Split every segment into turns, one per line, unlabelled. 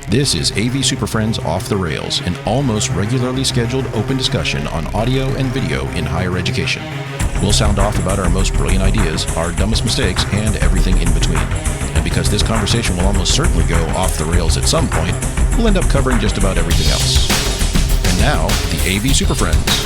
This is AV SuperFriends Off the Rails, an almost regularly scheduled open discussion on audio and video in higher education. We'll sound off about our most brilliant ideas, our dumbest mistakes, and everything in between. And because this conversation will almost certainly go off the rails at some point, we'll end up covering just about everything else. And now, the AV SuperFriends.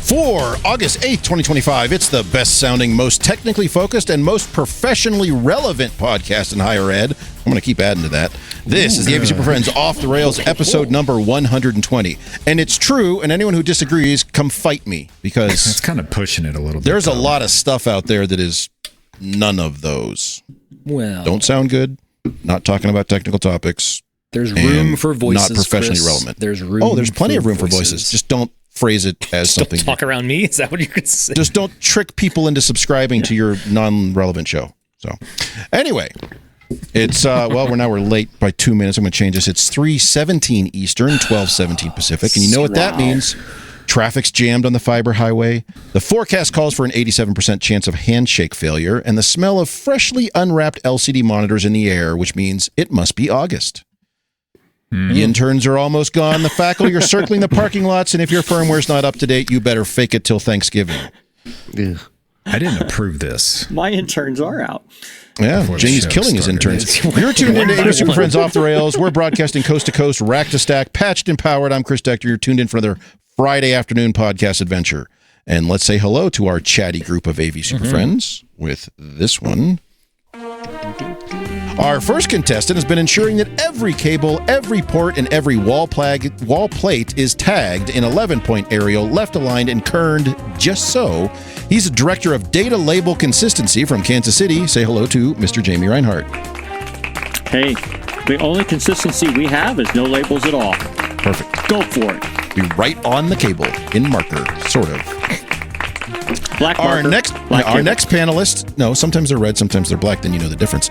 For August 8th, 2025, it's the best-sounding, most technically focused, and most professionally relevant podcast in higher ed. I'm going to keep adding to that. This is the AV SuperFriends Off the Rails, episode number 120. And it's true, and anyone who disagrees, come fight me, because
that's kind of pushing it a little bit.
There's a lot of stuff out there that is none of those.
Well,
don't sound good, not talking about technical topics.
There's room for voices,
not professionally
Chris.
relevant.
There's room.
There's plenty of room for voices. Just don't phrase it as something.
Don't talk around me? Is that what you could say?
Just don't trick people into subscribing to your non-relevant show. So, anyway, it's we're late by 2 minutes. I'm going to change this. It's 3:17 Eastern, 12:17 Pacific, and you know what that means? Traffic's jammed on the fiber highway. The forecast calls for an 87% chance of handshake failure, and the smell of freshly unwrapped LCD monitors in the air, which means it must be August. The interns are almost gone. The faculty are circling the parking lots, and if your firmware's not up to date, you better fake it till Thanksgiving.
I didn't approve this.
My interns are out.
Yeah, Jamie's killing his interns. You're tuned into AV SuperFriends Off the Rails. We're broadcasting coast to coast, rack to stack, patched and powered. I'm Chris Dector. You're tuned in for another Friday afternoon podcast adventure. And let's say hello to our chatty group of AV SuperFriends with this one. Our first contestant has been ensuring that every cable, every port, and every wall plate is tagged in 11-point aerial, left-aligned, and kerned just so. He's a director of data label consistency from Kansas City. Say hello to Mr. Jamie Reinhardt.
Hey, the only consistency we have is no labels at all.
Perfect.
Go for it.
Be right on the cable in marker, sort of.
Black marker,
our next panelist, no, sometimes they're red, sometimes they're black, then you know the difference.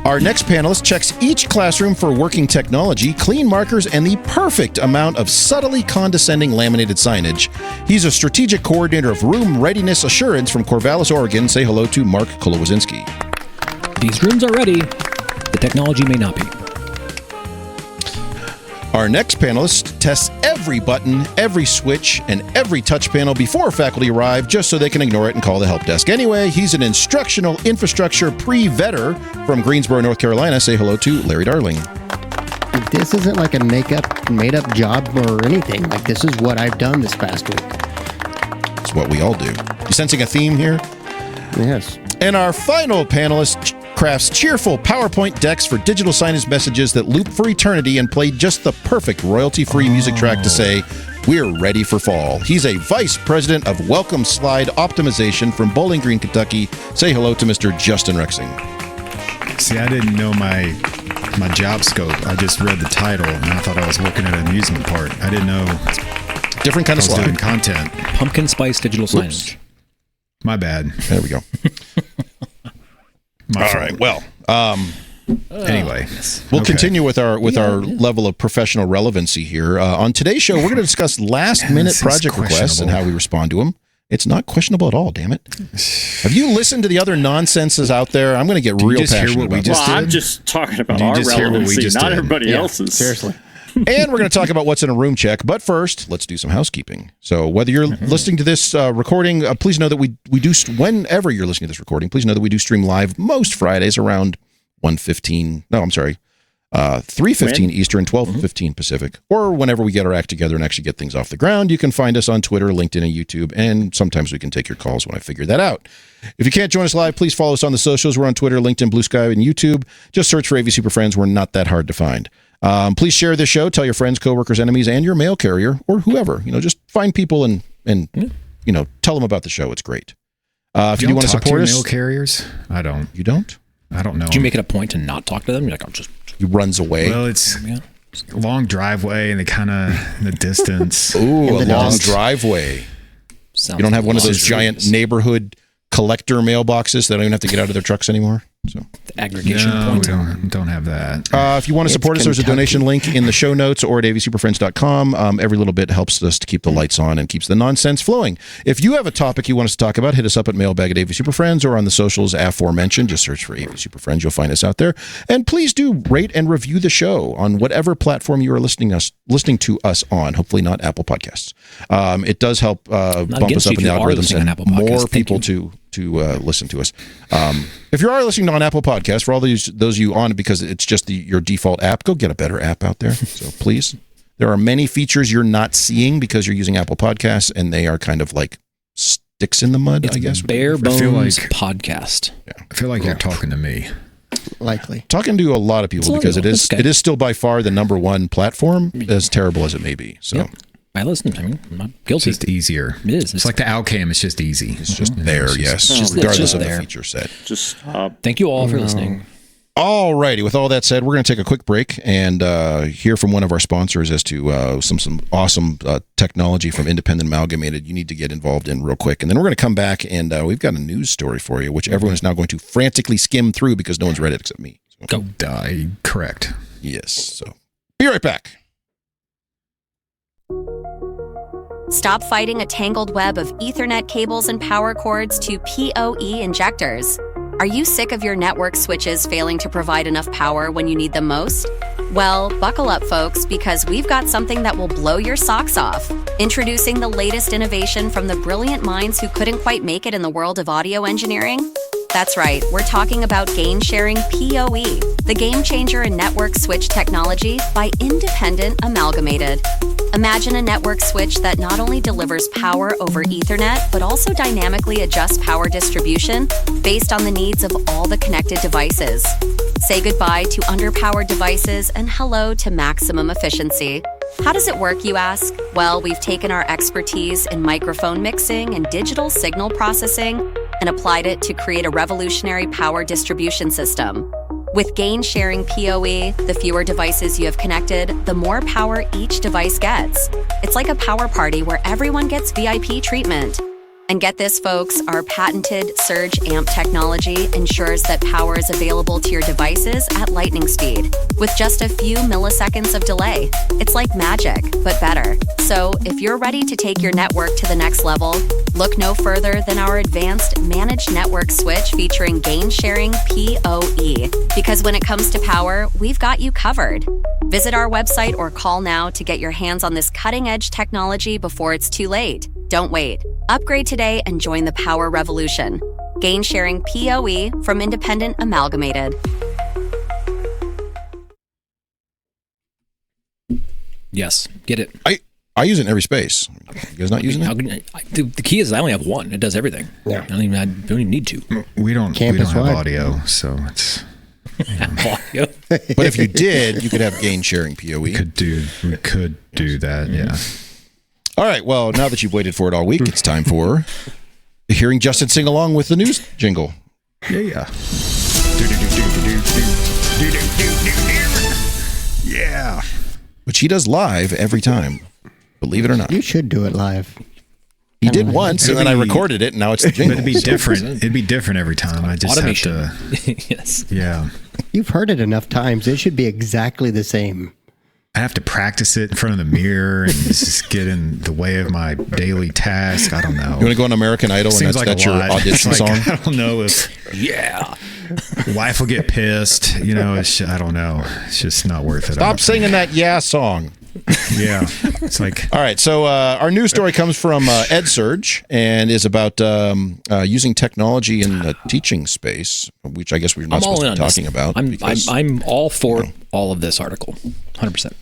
Our next panelist checks each classroom for working technology, clean markers, and the perfect amount of subtly condescending laminated signage. He's a strategic coordinator of room readiness assurance from Corvallis, Oregon. Say hello to Marc Kolowazinski.
These rooms are ready. The technology may not be.
Our next panelist tests every button, every switch, and every touch panel before faculty arrive, just so they can ignore it and call the help desk anyway. He's an instructional infrastructure pre-vetter from Greensboro, North Carolina. Say hello to Larry Darling.
This isn't like a made-up job or anything. Like, this is what I've done this past week.
It's what we all do. You sensing a theme here?
Yes.
And our final panelist crafts cheerful PowerPoint decks for digital signage messages that loop for eternity and play just the perfect royalty-free music track to say, we're ready for fall. He's a vice president of Welcome Slide Optimization from Bowling Green, Kentucky. Say hello to Mr. Justin Rexing.
See, I didn't know my job scope. I just read the title, and I thought I was working at an amusement park. I didn't know.
Different kind of slide.
Doing content.
Pumpkin spice digital signage.
My bad.
There we go. All right. Well,
anyway,
we'll continue with our level of professional relevancy here. On today's show, we're going to discuss last-minute project requests and how we respond to them. It's not questionable at all, damn it. Have you listened to the other nonsenses out there? I'm going to get real passionate about this.
I'm just talking about our relevancy, not everybody else's.
Seriously.
And we're going to talk about what's in a room check. But first, let's do some housekeeping. So whether you're listening to this recording, please know that we do, whenever you're listening to this recording, please know that we do stream live most Fridays around 3:15 Eastern, 12:15 Pacific, or whenever we get our act together and actually get things off the ground. You can find us on Twitter, LinkedIn, and YouTube, and sometimes we can take your calls when I figure that out. If you can't join us live, please follow us on the socials. We're on Twitter, LinkedIn, Blue Sky, and YouTube. Just search for AV SuperFriends. We're not that hard to find. Please share this show. Tell your friends, coworkers, enemies, and your mail carrier, or whoever. Just find people and tell them about the show. It's great. If you want to support us,
mail carriers. I don't.
You don't?
I don't know.
Do you make it a point to not talk to them? You're like,
He runs away.
Well, it's a long driveway, and they kind of in the distance.
Ooh, a long driveway. You don't have one of those giant neighborhood collector mailboxes that don't even have to get out of their trucks anymore? So
The aggregation
No,
point.
we don't have that.
if you want to support us, there's a donation link in the show notes or at avsuperfriends.com. Every little bit helps us to keep the lights on and keeps the nonsense flowing. If you have a topic you want us to talk about, hit us up at mailbag@avsuperfriends or on the socials aforementioned. Just search for AV Superfriends. You'll find us out there. And please do rate and review the show on whatever platform you are listening to us on. Hopefully not Apple Podcasts. It does help bump us up in the algorithms and more people to listen to us. If you are listening on Apple Podcasts, for all those of you on it because it's just your default app, go get a better app out there. So please, there are many features you're not seeing because you're using Apple Podcasts, and they are kind of like sticks in the mud,
It's
I guess.
bare
I feel
bones
like-
podcast.
I feel like you're talking to me.
Likely.
Talking to a lot of people because it is
That's okay.
still by far the number one platform, as terrible as it may be. So
Yep. I listen. I mean, I'm not
It's
guilty.
just easier.
It is.
It's like the Outcam. It's just easy.
it's just there, yes,
just-
regardless
it's
of
there.
the feature set.
Just
Thank you all for listening.
All righty. With all that said, we're going to take a quick break and hear from one of our sponsors as to some awesome technology from Independent Amalgamated you need to get involved in real quick. And then we're going to come back and we've got a news story for you, which everyone is now going to frantically skim through because no one's read it except me. So,
Go.
Correct.
yes. So be right back.
Stop fighting a tangled web of Ethernet cables and power cords to PoE injectors. Are you sick of your network switches failing to provide enough power when you need them most? Well, buckle up, folks, because we've got something that will blow your socks off. Introducing the latest innovation from the brilliant minds who couldn't quite make it in the world of audio engineering. That's right, we're talking about gain sharing PoE, the game changer in network switch technology by Independent Amalgamated. Imagine a network switch that not only delivers power over Ethernet, but also dynamically adjusts power distribution based on the needs of all the connected devices. Say goodbye to underpowered devices and hello to maximum efficiency. How does it work, you ask? Well, we've taken our expertise in microphone mixing and digital signal processing and applied it to create a revolutionary power distribution system. With gain sharing PoE, the fewer devices you have connected, the more power each device gets. It's like a power party where everyone gets VIP treatment. And get this, folks, our patented surge amp technology ensures that power is available to your devices at lightning speed, with just a few milliseconds of delay. It's like magic, but better. So if you're ready to take your network to the next level, look no further than our advanced managed network switch featuring gain sharing PoE. Because when it comes to power, we've got you covered. Visit our website or call now to get your hands on this cutting-edge technology before it's too late. Don't wait. Upgrade today and join the power revolution. Gain sharing PoE from Independent Amalgamated.
Yes, get it.
I use it in every space. You guys not using it?
The key is I only have one. It does everything.
Yeah.
I don't even need two.
We don't
Campus
have
wide.
audio, so it's
But if you did, you could have gain sharing PoE.
we could do that. Yeah.
All right. Well, now that you've waited for it all week, it's time for hearing Justin sing along with the news jingle.
Yeah. Yeah.
Which he does live every time. Believe it or not.
You should do it live.
He did once, and then I recorded it, and now it's the jingle.
But it'd be different. It'd be different every time. I just
Automation.
have to.
Yes.
Yeah.
You've heard it enough times. It should be exactly the same.
I have to practice it in front of the mirror and just get in the way of my daily task. I don't know.
You want to go on American Idol, and
Seems
that's,
like
that's
a
your
lot.
audition
It's like,
song?
I don't know if
Yeah.
wife will get pissed. You know, I don't know. It's just not worth it.
Stop singing that "Yeah" song.
Yeah. It's like,
All right, so our news story comes from EdSurge and is about using technology in the teaching space, which I guess we're not
I'm all
supposed
in
to
on
be talking
this.
about. because-
I'm all for all of this article. 100%.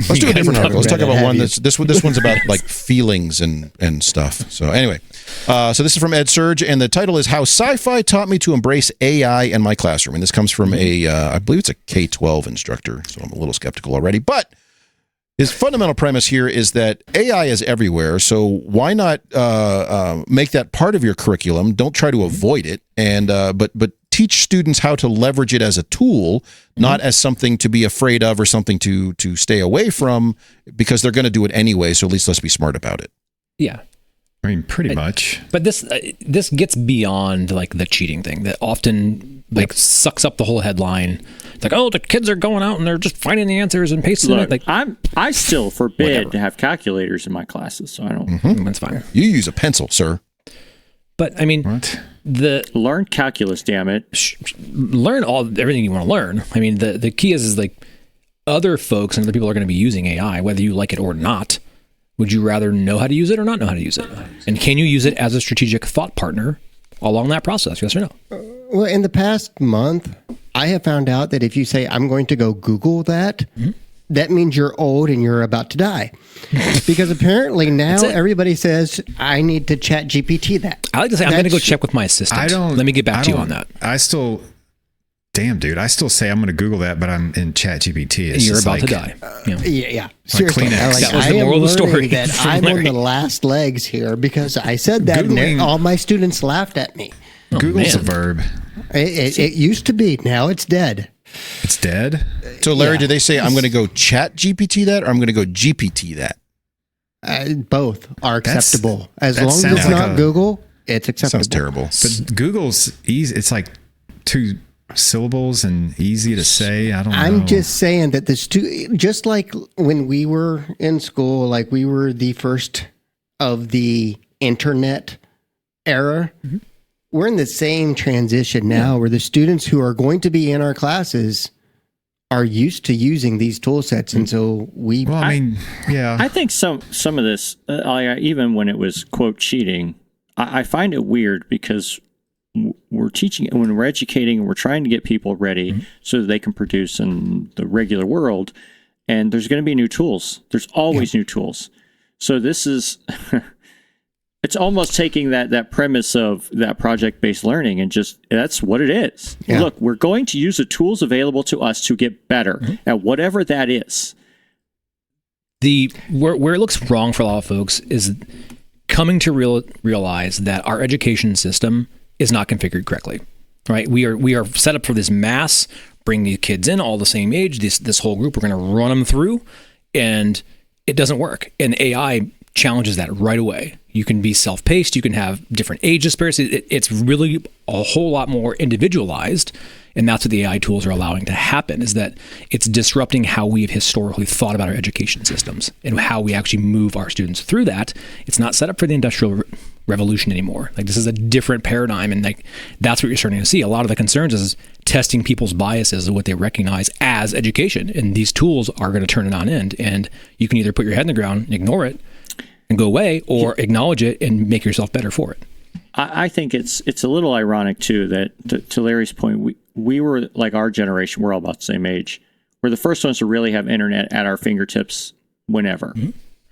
Let's do a different article. Let's talk about one
Have
that's this one's about like feelings and stuff. So anyway, so this is from EdSurge, and the title is "How Sci-Fi Taught Me to Embrace AI in My Classroom." And this comes from I believe it's a K-12 instructor, so I'm a little skeptical already. But his fundamental premise here is that AI is everywhere, so why not make that part of your curriculum? Don't try to avoid it, and but teach students how to leverage it as a tool, not as something to be afraid of or something to stay away from, because they're going to do it anyway. So at least let's be smart about it.
Yeah.
I mean, pretty much.
But this gets beyond like the cheating thing that often like sucks up the whole headline. It's like, oh, the kids are going out and they're just finding the answers and pasting it. Like,
I still forbid to have calculators in my classes, so I don't.
That's fine.
You use a pencil, sir.
But I mean,
What?
Learn calculus, damn it.
learn everything you want to learn. I mean, the key is like other folks and other people are going to be using AI, whether you like it or not. Would you rather know how to use it or not know how to use it? And can you use it as a strategic thought partner along that process? Yes or no?
Well, in the past month, I have found out that if you say, I'm going to go Google that, that means you're old and you're about to die. Because apparently now everybody says, I need to chat GPT that.
I like to say, I'm going to go check with my assistant. Let me get back to you on that.
Damn, dude, I still say I'm going to Google that, but I'm in chat GPT.
And you're about to die.
Yeah. Seriously.
Kleenex.
That was the moral of the story.
That I'm on the last legs here because I said that and all my students laughed at me.
Google's a verb.
It used to be. Now it's dead.
It's dead?
So, Larry, did they say I'm going to go chat GPT that or I'm going to go GPT that?
Both are acceptable. As
that
long as
sounds
it's
like
not Google, it's acceptable.
Sounds terrible.
But Google's easy. It's like 2 syllables and easy to say. I don't know.
I'm just saying that just like when we were in school, like we were the first of the internet era. We're in the same transition now where the students who are going to be in our classes are used to using these tool sets. And so
I think some of this, even when it was quote cheating, I find it weird because we're teaching, when we're educating and we're trying to get people ready so that they can produce in the regular world, and there's going to be new tools. There's always new tools. So this is, it's almost taking that premise of that project-based learning and just, that's what it is. Yeah. Look, we're going to use the tools available to us to get better at whatever that is.
Where it looks wrong for a lot of folks is coming to realize that our education system is not configured correctly, right? We are set up for this mass, bring the kids in all the same age, this whole group, we're going to run them through, and it doesn't work. And AI challenges that right away. You can be self-paced, you can have different age disparities. It's really a whole lot more individualized, and that's what the AI tools are allowing to happen, is that it's disrupting how we've historically thought about our education systems and how we actually move our students through that. It's not set up for the industrial revolution anymore. Like, this is a different paradigm, and like that's what you're starting to see. A lot of the concerns is testing people's biases of what they recognize as education, and these tools are going to turn it on end, and you can either put your head in the ground and ignore it and go away, or acknowledge it and make yourself better for it.
I think it's a little ironic too that to Larry's point, we were like, our generation, we're all about the same age. We're the first ones to really have internet at our fingertips whenever,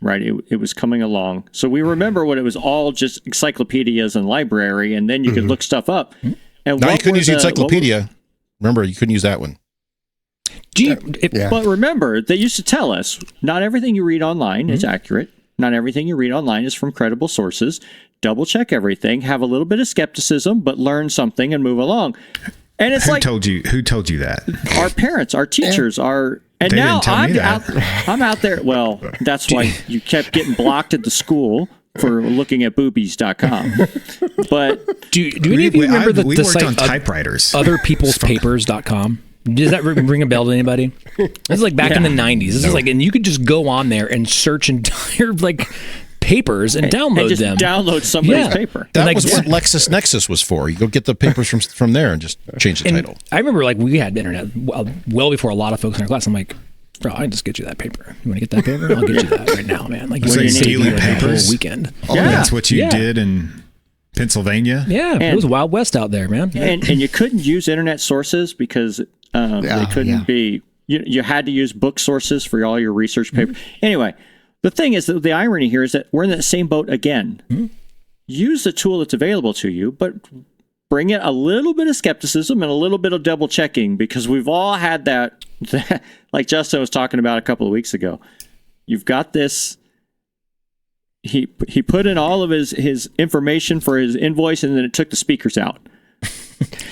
right? It was coming along. So we remember when it was all just encyclopedias and library, and then you could look stuff up. And
now you couldn't use the encyclopedia. Remember, you couldn't use that one.
But remember, they used to tell us, not everything you read online is accurate. Not everything you read online is from credible sources. Double check everything. Have a little bit of skepticism, but learn something and move along. And it's
who told you that?
Our parents, our teachers, and
they
now
I'm
out there. Well, that's why you kept getting blocked at the school for looking at boobies.com. But
do any of you remember the
worked
site
on typewriters?
Otherpeoplespapers.com? Does that ring a bell to anybody? This is like back in the 90s. This is like, and you could just go on there and search entire like papers and download
just
them.
Download somebody's paper.
That was what LexisNexis was for. You go get the papers from there and just change the title.
I remember like we had internet well before a lot of folks in our class. I'm like, bro, I can just get you that paper. You want to get that paper? I'll get you that right now, man. Like,
you stealing papers?
Whole weekend.
That's what you did in Pennsylvania?
Yeah, it was Wild West out there, man.
And you couldn't use internet sources because they couldn't be. You had to use book sources for all your research papers. Anyway, the thing is that the irony here is that we're in that same boat again. Use the tool that's available to you, but bring in a little bit of skepticism and a little bit of double checking, because we've all had that like Justin was talking about a couple of weeks ago. You've got this. He put in all of his information for his invoice, and then it took the speakers out.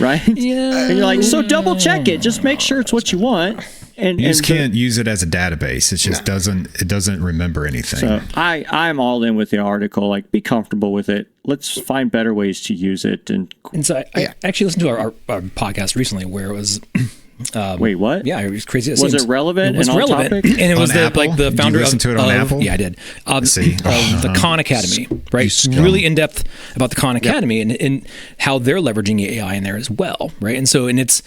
right?
Yeah.
And you're like, so double check it. Just make sure it's what you want. And
You just can't use it as a database. It just doesn't remember anything.
So I'm all in with the article. Like, be comfortable with it. Let's find better ways to use it. And
so I actually listened to our podcast recently where it was.
Wait, what?
Yeah, it was crazy.
Was it relevant?
It was
and
relevant,
on topic?
and it was
On Apple?
like the
Did
founder
you listen
of,
to it on Apple?
Yeah, I did.
See.
The Khan Academy, right? Really in depth about the Khan Academy and how they're leveraging AI in there as well, right? And it's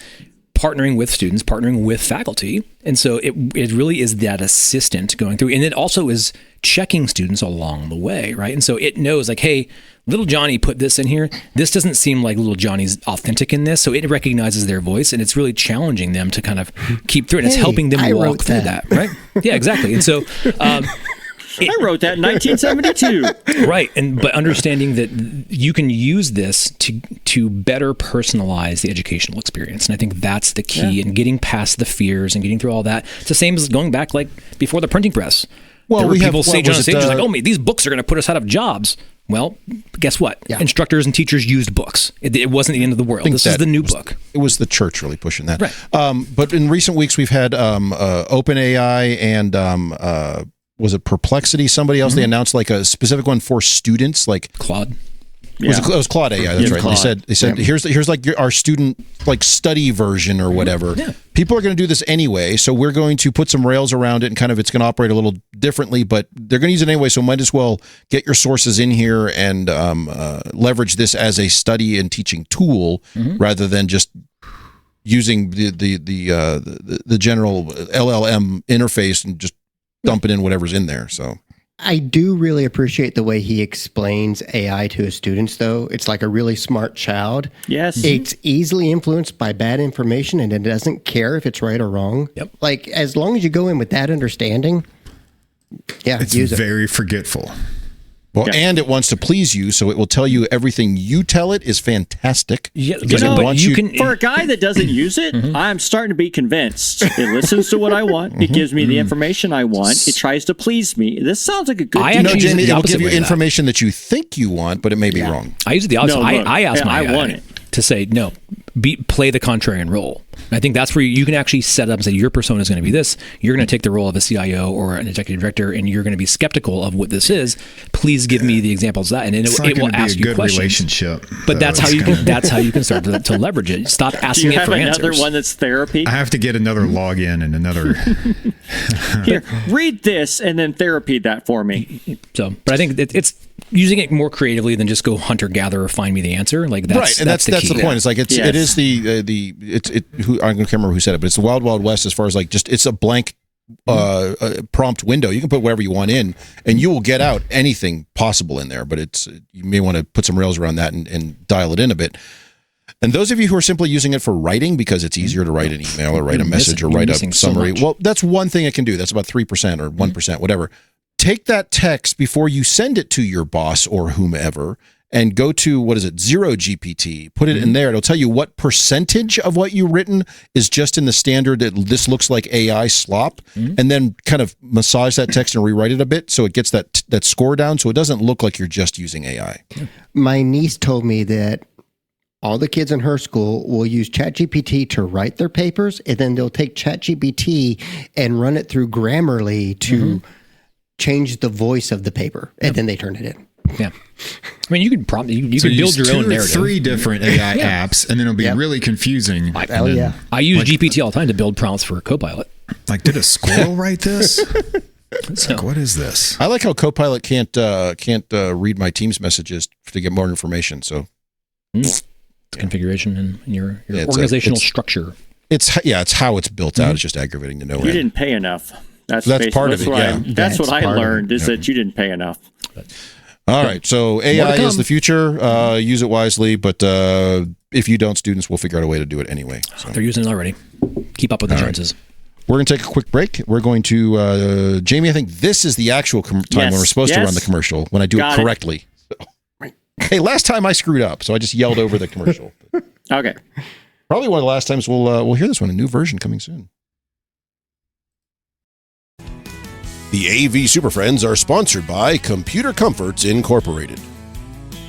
partnering with students, partnering with faculty, and so it really is that assistant going through, and it also is checking students along the way, right? And so it knows like, hey, little Johnny put this in here. This doesn't seem like little Johnny's authentic in this. So it recognizes their voice, and it's really challenging them to kind of keep through it. It's helping them walk through that, right? Yeah, exactly. And so
I wrote that in 1972.
Right, but understanding that you can use this to better personalize the educational experience, and I think that's the key in getting past the fears and getting through all that. It's the same as going back like before the printing press.
Well,
there were
we
people
have,
saying on stage like, "Oh, these books are going to put us out of jobs." Well, guess what? Yeah. Instructors and teachers used books. It wasn't the end of the world. This is the new book.
It was the church really pushing that.
Right.
But in recent weeks, we've had OpenAI and was it Perplexity? Somebody else, they announced like a specific one for students, like
Claude.
It was Claude AI. That's right.
Claude.
They said here's like our student like study version or whatever.
Yeah.
People are going to do this anyway, so we're going to put some rails around it and kind of it's going to operate a little differently, but they're going to use it anyway. So might as well get your sources in here and leverage this as a study and teaching tool rather than just using the general LLM interface and just dumping in whatever's in there. So.
I do really appreciate the way he explains AI to his students, though. It's like a really smart child.
Yes.
It's easily influenced by bad information, and it doesn't care if it's right or wrong.
Yep.
Like, as long as you go in with that understanding,
it's
use it.
very forgetful.
Well, and it wants to please you, so it will tell you everything you tell it is fantastic.
Yeah,
because it wants you
can.
For a guy that doesn't use it, I'm starting to be convinced. It listens to what I want. It gives me the information I want. It tries to please me. This sounds like a good deal.
actually
Jamie,
use it the
it will
opposite
give you
way of that.
information that you think you want, but it may be wrong.
I use it the opposite.
No, look,
I ask my
I want
AI
it.
to say, no, play the contrarian role. I think that's where you can actually set up and say, your persona is going to be this. You're going to take the role of a CIO or an executive director, and you're going to be skeptical of what this is. Please give me the examples of that. And it will ask you questions.
Relationship.
But that's how you can start to leverage it. Stop asking it for answers.
Do you have another one that's therapy?
I have to get another login and another.
Here, read this and then therapy that for me.
So, but I think it's using it more creatively than just go hunter gatherer, find me the answer. Like that's
right, and that's
the key.
the point. It's like it is I can't remember who said it, but it's the wild west as far as like just it's a blank prompt window. You can put whatever you want in, and you will get out anything possible in there. But you may want to put some rails around that and dial it in a bit. And those of you who are simply using it for writing because it's easier to write an email or write a message or write a summary, well, that's one thing it can do. That's about 3% or 1%, whatever. Take that text before you send it to your boss or whomever and go to, Zero GPT, put it in there. It'll tell you what percentage of what you've written is just in the standard that this looks like AI slop, and then kind of massage that text and rewrite it a bit so it gets that score down so it doesn't look like you're just using AI.
My niece told me that all the kids in her school will use ChatGPT to write their papers, and then they'll take ChatGPT and run it through Grammarly to change the voice of the paper, and then they turn it in.
Yeah. I mean, you can you can build your own narrative.
3 different AI apps, and then it'll be really confusing.
I use GPT all the time to build prompts for Copilot.
Like, did a squirrel write this? Like, what is this?
I like how Copilot can't read my Teams messages to get more information. So
configuration and your organizational structure.
It's how it's built out. It's just aggravating to know.
You didn't pay enough. That's
part of it.
That's what I learned is that you didn't pay enough.
All right. So AI is the future. Use it wisely, but if you don't, students will figure out a way to do it anyway. So.
They're using it already. Keep up with the Joneses.
We're going to take a quick break. We're going to, Jamie, I think this is the actual time when we're supposed to run the commercial, when I do it correctly. Hey, last time I screwed up, so I just yelled over the commercial.
Okay.
Probably one of the last times we'll hear this one, a new version coming soon. The AV Super Friends are sponsored by Computer Comforts Incorporated.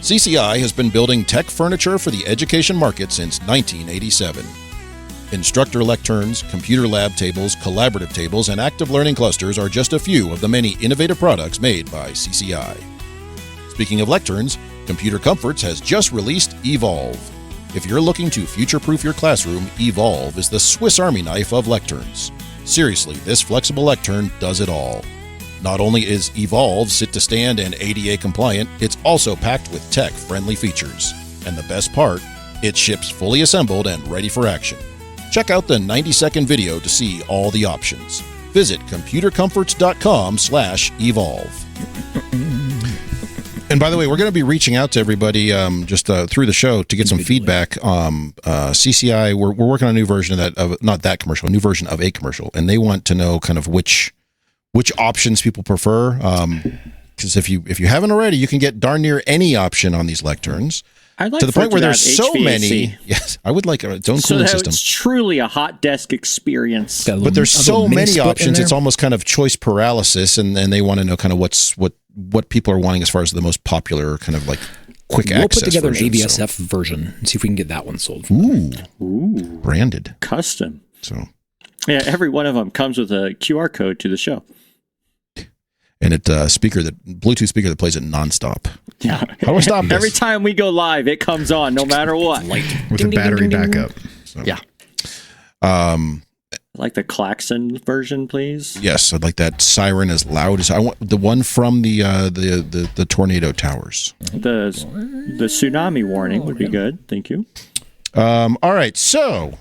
CCI has been building tech furniture for the education market since 1987. Instructor lecterns, computer lab tables, collaborative tables, and active learning clusters are just a few of the many innovative products made by CCI. Speaking of lecterns, Computer Comforts has just released Evolve. If you're looking to future-proof your classroom, Evolve is the Swiss Army knife of lecterns. Seriously, this flexible lectern does it all. Not only is Evolve sit-to-stand and ADA compliant, it's also packed with tech-friendly features. And the best part, it ships fully assembled and ready for action. Check out the 90-second video to see all the options. Visit computercomforts.com/evolve. And by the way, we're going to be reaching out to everybody just through the show to get some feedback. CCI, we're working on a new version of that, not that commercial, a new version of a commercial, and they want to know kind of which options people prefer. Because if you haven't already, you can get darn near any option on these lecterns.
I'd like
to the point where there's
HVAC.
so many. Yes, I would like its own
so
cooling
that
system.
it's truly a hot desk experience.
But there's so many options. It's almost kind of choice paralysis, and they want to know kind of what people are wanting as far as the most popular kind of like quick access.
We'll put together
version,
an ABSF version and see if we can get that one sold.
Ooh, branded,
custom.
So
yeah, every one of them comes with a QR code to the show.
And Bluetooth speaker that plays it nonstop.
Yeah.
How do I stop this?
Every time we go live, it comes on, no matter what.
With a battery backup.
So,
Yeah.
Like the klaxon version, please.
Yes, I'd like that siren as loud as I want. The one from the tornado towers.
The tsunami warning would be good. Thank you.
All right. So,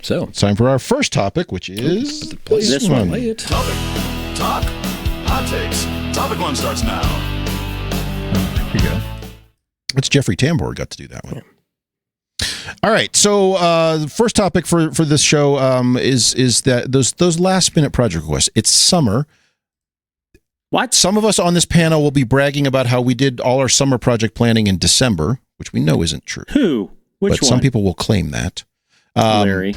So
it's time for our first topic, which is
This one.
play it.
Topic, talk, hot takes. Topic 1 starts now.
Here you go.
It's Jeffrey Tambor got to do that one. All right, so the first topic for this show is that those last minute project requests. It's summer.
What?
Some of us on this panel will be bragging about how we did all our summer project planning in December, which we know isn't true.
Who? Which
but
one?
Some people will claim that.
Larry.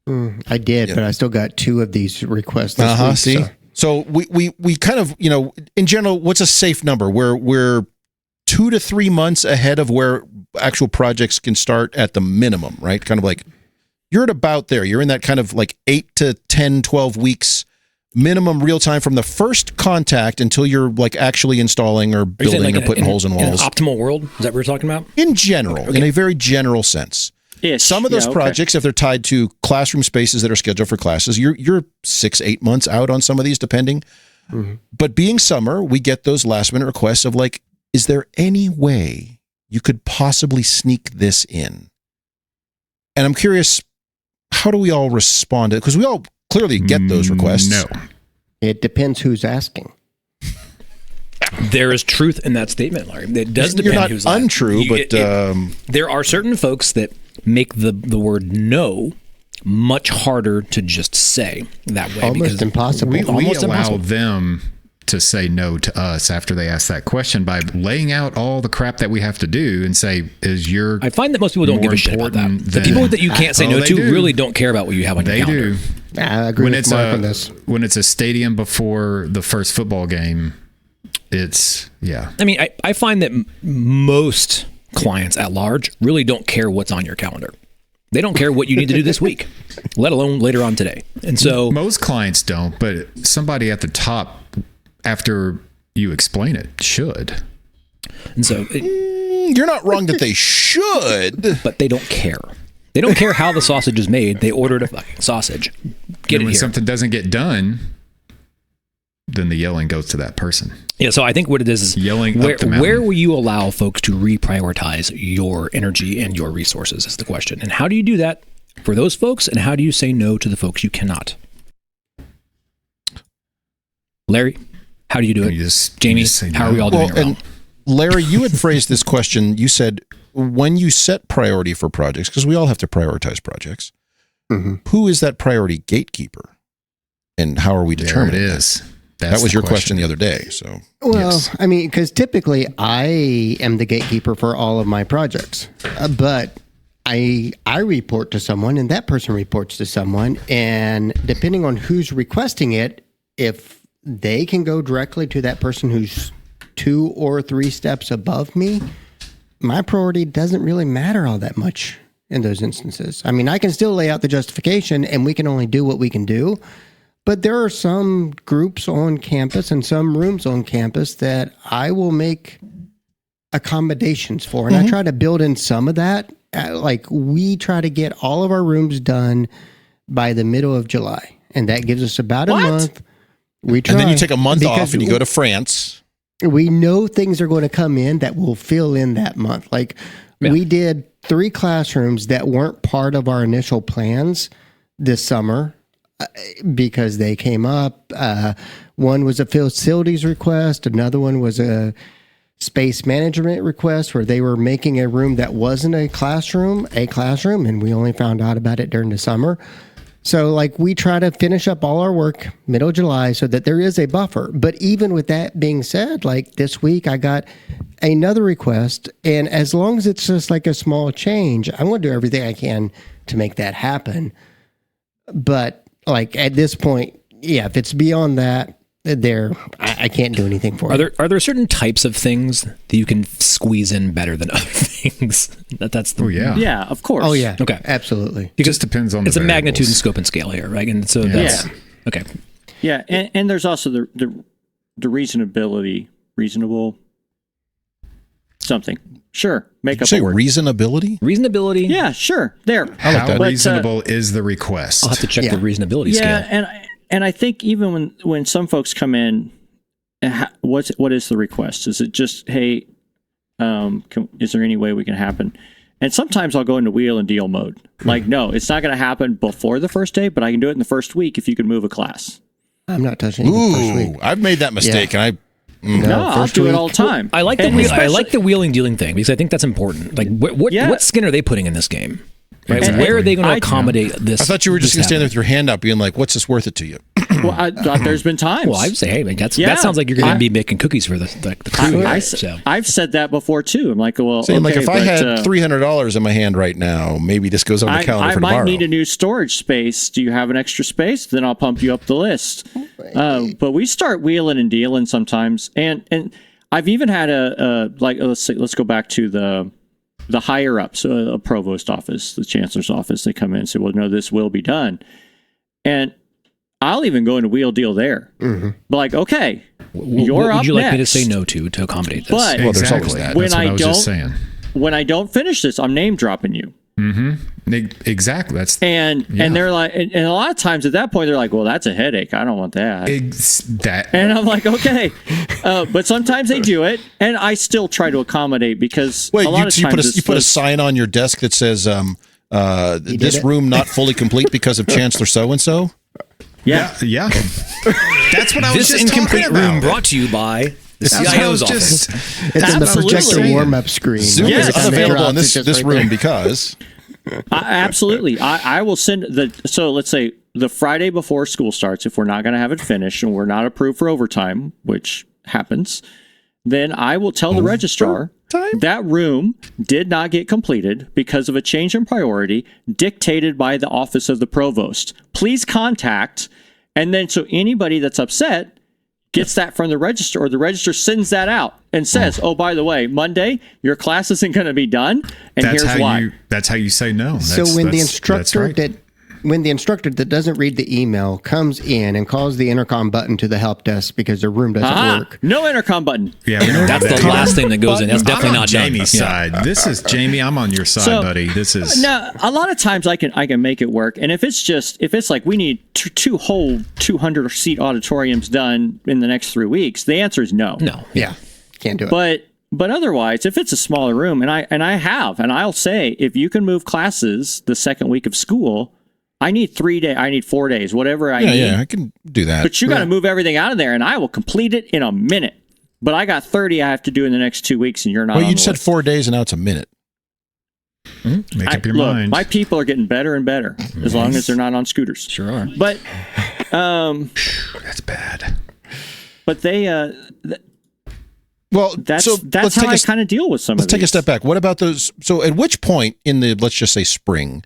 I did, but I still got 2 of these requests this week.
See, so we kind of, in general, what's a safe number? We're 2 to 3 months ahead of where actual projects can start at the minimum, right? Kind of like you're at about there. You're in that kind of like 8 to 10, 12 weeks minimum real time from the first contact until you're like actually installing or building or putting holes in walls.
In an optimal world? Is that what we're talking about?
In general, in a very general sense.
Ish.
Some of those projects, if they're tied to classroom spaces that are scheduled for classes, you're 6-8 months out on some of these, depending. Mm-hmm. But being summer, we get those last minute requests of like, is there any way you could possibly sneak this in? And I'm curious, how do we all respond to it? Because we all clearly get those requests.
No.
It depends who's asking.
There is truth in that statement, Larry. It does depend
You're not
who's
untrue, but
there are certain folks that make the word no much harder to just say that way.
Almost impossible.
We
Almost
allow
impossible.
them to say no to us after they ask that question by laying out all the crap that we have to do and say, is your
I find that most people don't give a shit about that. The
than-
people that you can't say
Oh,
no
they
to
do.
really don't care about what you have on your
They
calendar.
do.
I agree
When
with
it's
Mark on this.
when it's a stadium before the first football game, it's
I mean, I find that most clients at large really don't care what's on your calendar. They don't care what you need to do this week, let alone later on today. And so
most clients don't, but somebody at the top, after you explain it, should.
And so,
you're not wrong that they should.
but they don't care. They don't care how the sausage is made. They ordered a fucking sausage. Get
And
it
when
here.
something doesn't get done, then the yelling goes to that person.
Yeah, so I think what it is
Yelling
where,
up the mountain.
where will you allow folks to reprioritize your energy and your resources is the question. And how do you do that for those folks? And how do you say no to the folks you cannot? Larry, how do you do it? Jamie, how are we all doing it wrong?
And Larry, you had phrased this question. You said, when you set priority for projects, because we all have to prioritize projects, who is that priority gatekeeper? And how are we determining
There it
that?
is.
That was your question the other day. So,
Well,
Yes.
I mean, because typically I am the gatekeeper for all of my projects, but I report to someone, and that person reports to someone, and depending on who's requesting it, if they can go directly to that person who's 2 or 3 steps above me, my priority doesn't really matter all that much in those instances. I mean, I can still lay out the justification and we can only do what we can do. But there are some groups on campus and some rooms on campus that I will make accommodations for. And I try to build in some of that. Like we try to get all of our rooms done by the middle of July. And that gives us about a month. We try.
And then you take a month off and you go to France.
We know things are going to come in that will fill in that month. Like we did 3 classrooms that weren't part of our initial plans this summer because they came up. One was a facilities request. Another one was a space management request where they were making a room that wasn't a classroom, and we only found out about it during the summer. So like we try to finish up all our work middle of July so that there is a buffer. But even with that being said, like this week I got another request, and as long as it's just like a small change, I'm going to do everything I can to make that happen. But like at this point, yeah, if it's beyond that, I can't do anything for it.
Are there certain types of things that you can squeeze in better than other things? That's the
yeah, of course.
Oh yeah,
okay,
absolutely.
It just depends on
it's
the
a magnitude and
variables.
scope and scale here, right? And so that's okay.
Yeah, and there's also the reasonable something. Sure, make
Did
up
you say
a word.
reasonability?
Reasonability.
Yeah, sure. There.
How
But,
reasonable is the request?
I'll have to check the reasonability
yeah,
scale.
and I think even when some folks come in, what is the request? Is it just, hey, is there any way we can happen? And sometimes I'll go into wheel and deal mode. Like, no, it's not going to happen before the first day, but I can do it in the first week if you can move a class.
I'm not touching anything first week.
I've made that mistake, and
No, I'll do it all the time.
I like the wheeling dealing thing because I think that's important. Like, what skin are they putting in this game? Right?
Exactly.
Where are they going to accommodate this?
I thought you were just going to stand there with your hand up, being like, "What's this worth it to you?"
Well, there's been times.
Well, I'd say, hey, man, that sounds like you're going to be making cookies for the crew.
I've said that before too. I'm like, well,
Saying like, if I had
$300
in my hand right now, maybe this goes on the calendar for tomorrow.
I might need a new storage space. Do you have an extra space? Then I'll pump you up the list. But we start wheeling and dealing sometimes, and I've even had let's go back to the higher ups, a provost office, the chancellor's office. They come in and say, well, no, this will be done, and I'll even go into wheel deal there. Mm-hmm. But like, okay, you're up
What would you like
next.
me to say no to accommodate this?
But
there's always that.
That's what I was just saying.
When I don't finish this, I'm name dropping you.
Mm-hmm. Exactly.
And they're like, and a lot of times at that point they're like, well, that's a headache. I don't want that. And I'm like, okay, but sometimes they do it, and I still try to accommodate because
Wait,
a lot of times
you put a sign on your desk that says, "This room not fully complete because of Chancellor so and so."
Yeah. That's what I was
This
just
incomplete
talking about.
room brought to you by the CIO's office.
It's in the projector
saying.
warm-up screen.
Zoom
Yes.
is unavailable in
It's
this
just right
room
there.
because
absolutely. I will send so let's say the Friday before school starts, if we're not going to have it finished and we're not approved for overtime, which happens, then I will tell the registrar that room did not get completed because of a change in priority dictated by the office of the provost. Please contact, and then so anybody that's upset gets that from the register, or the register sends that out and says, oh, by the way, Monday, your class isn't going to be done, and here's why.
That's how you say no.
So when the instructor that doesn't read the email comes in and calls the intercom button to the help desk because their room doesn't work.
No intercom button.
Yeah, we don't
That's
have
the
that.
last thing that goes in. That's definitely
I'm on
not done.
Jamie's side. This is Jamie. I'm on your side, buddy. This is
No, a lot of times I can make it work, and if it's like we need two whole 200 seat auditoriums done in the next 3 weeks, the answer is no.
No.
Yeah, can't do it.
But otherwise, if it's a smaller room, and I'll say, if you can move classes the second week of school, I need 3 days, I need 4 days, whatever I need.
I can do that.
But you got to move everything out of there, and I will complete it in a minute. But I got 30 I have to do in the next 2 weeks, and you're not.
Well,
on
you
the
said
list.
4 days, and now it's a minute.
make up your
Look,
mind.
my people are getting better and better as long as they're not on scooters.
Sure are.
But
That's bad.
but they
Well,
that's
so
that's how I kind of deal with some of
Let's
these.
take a step back. What about those? So at which point in the, let's just say spring,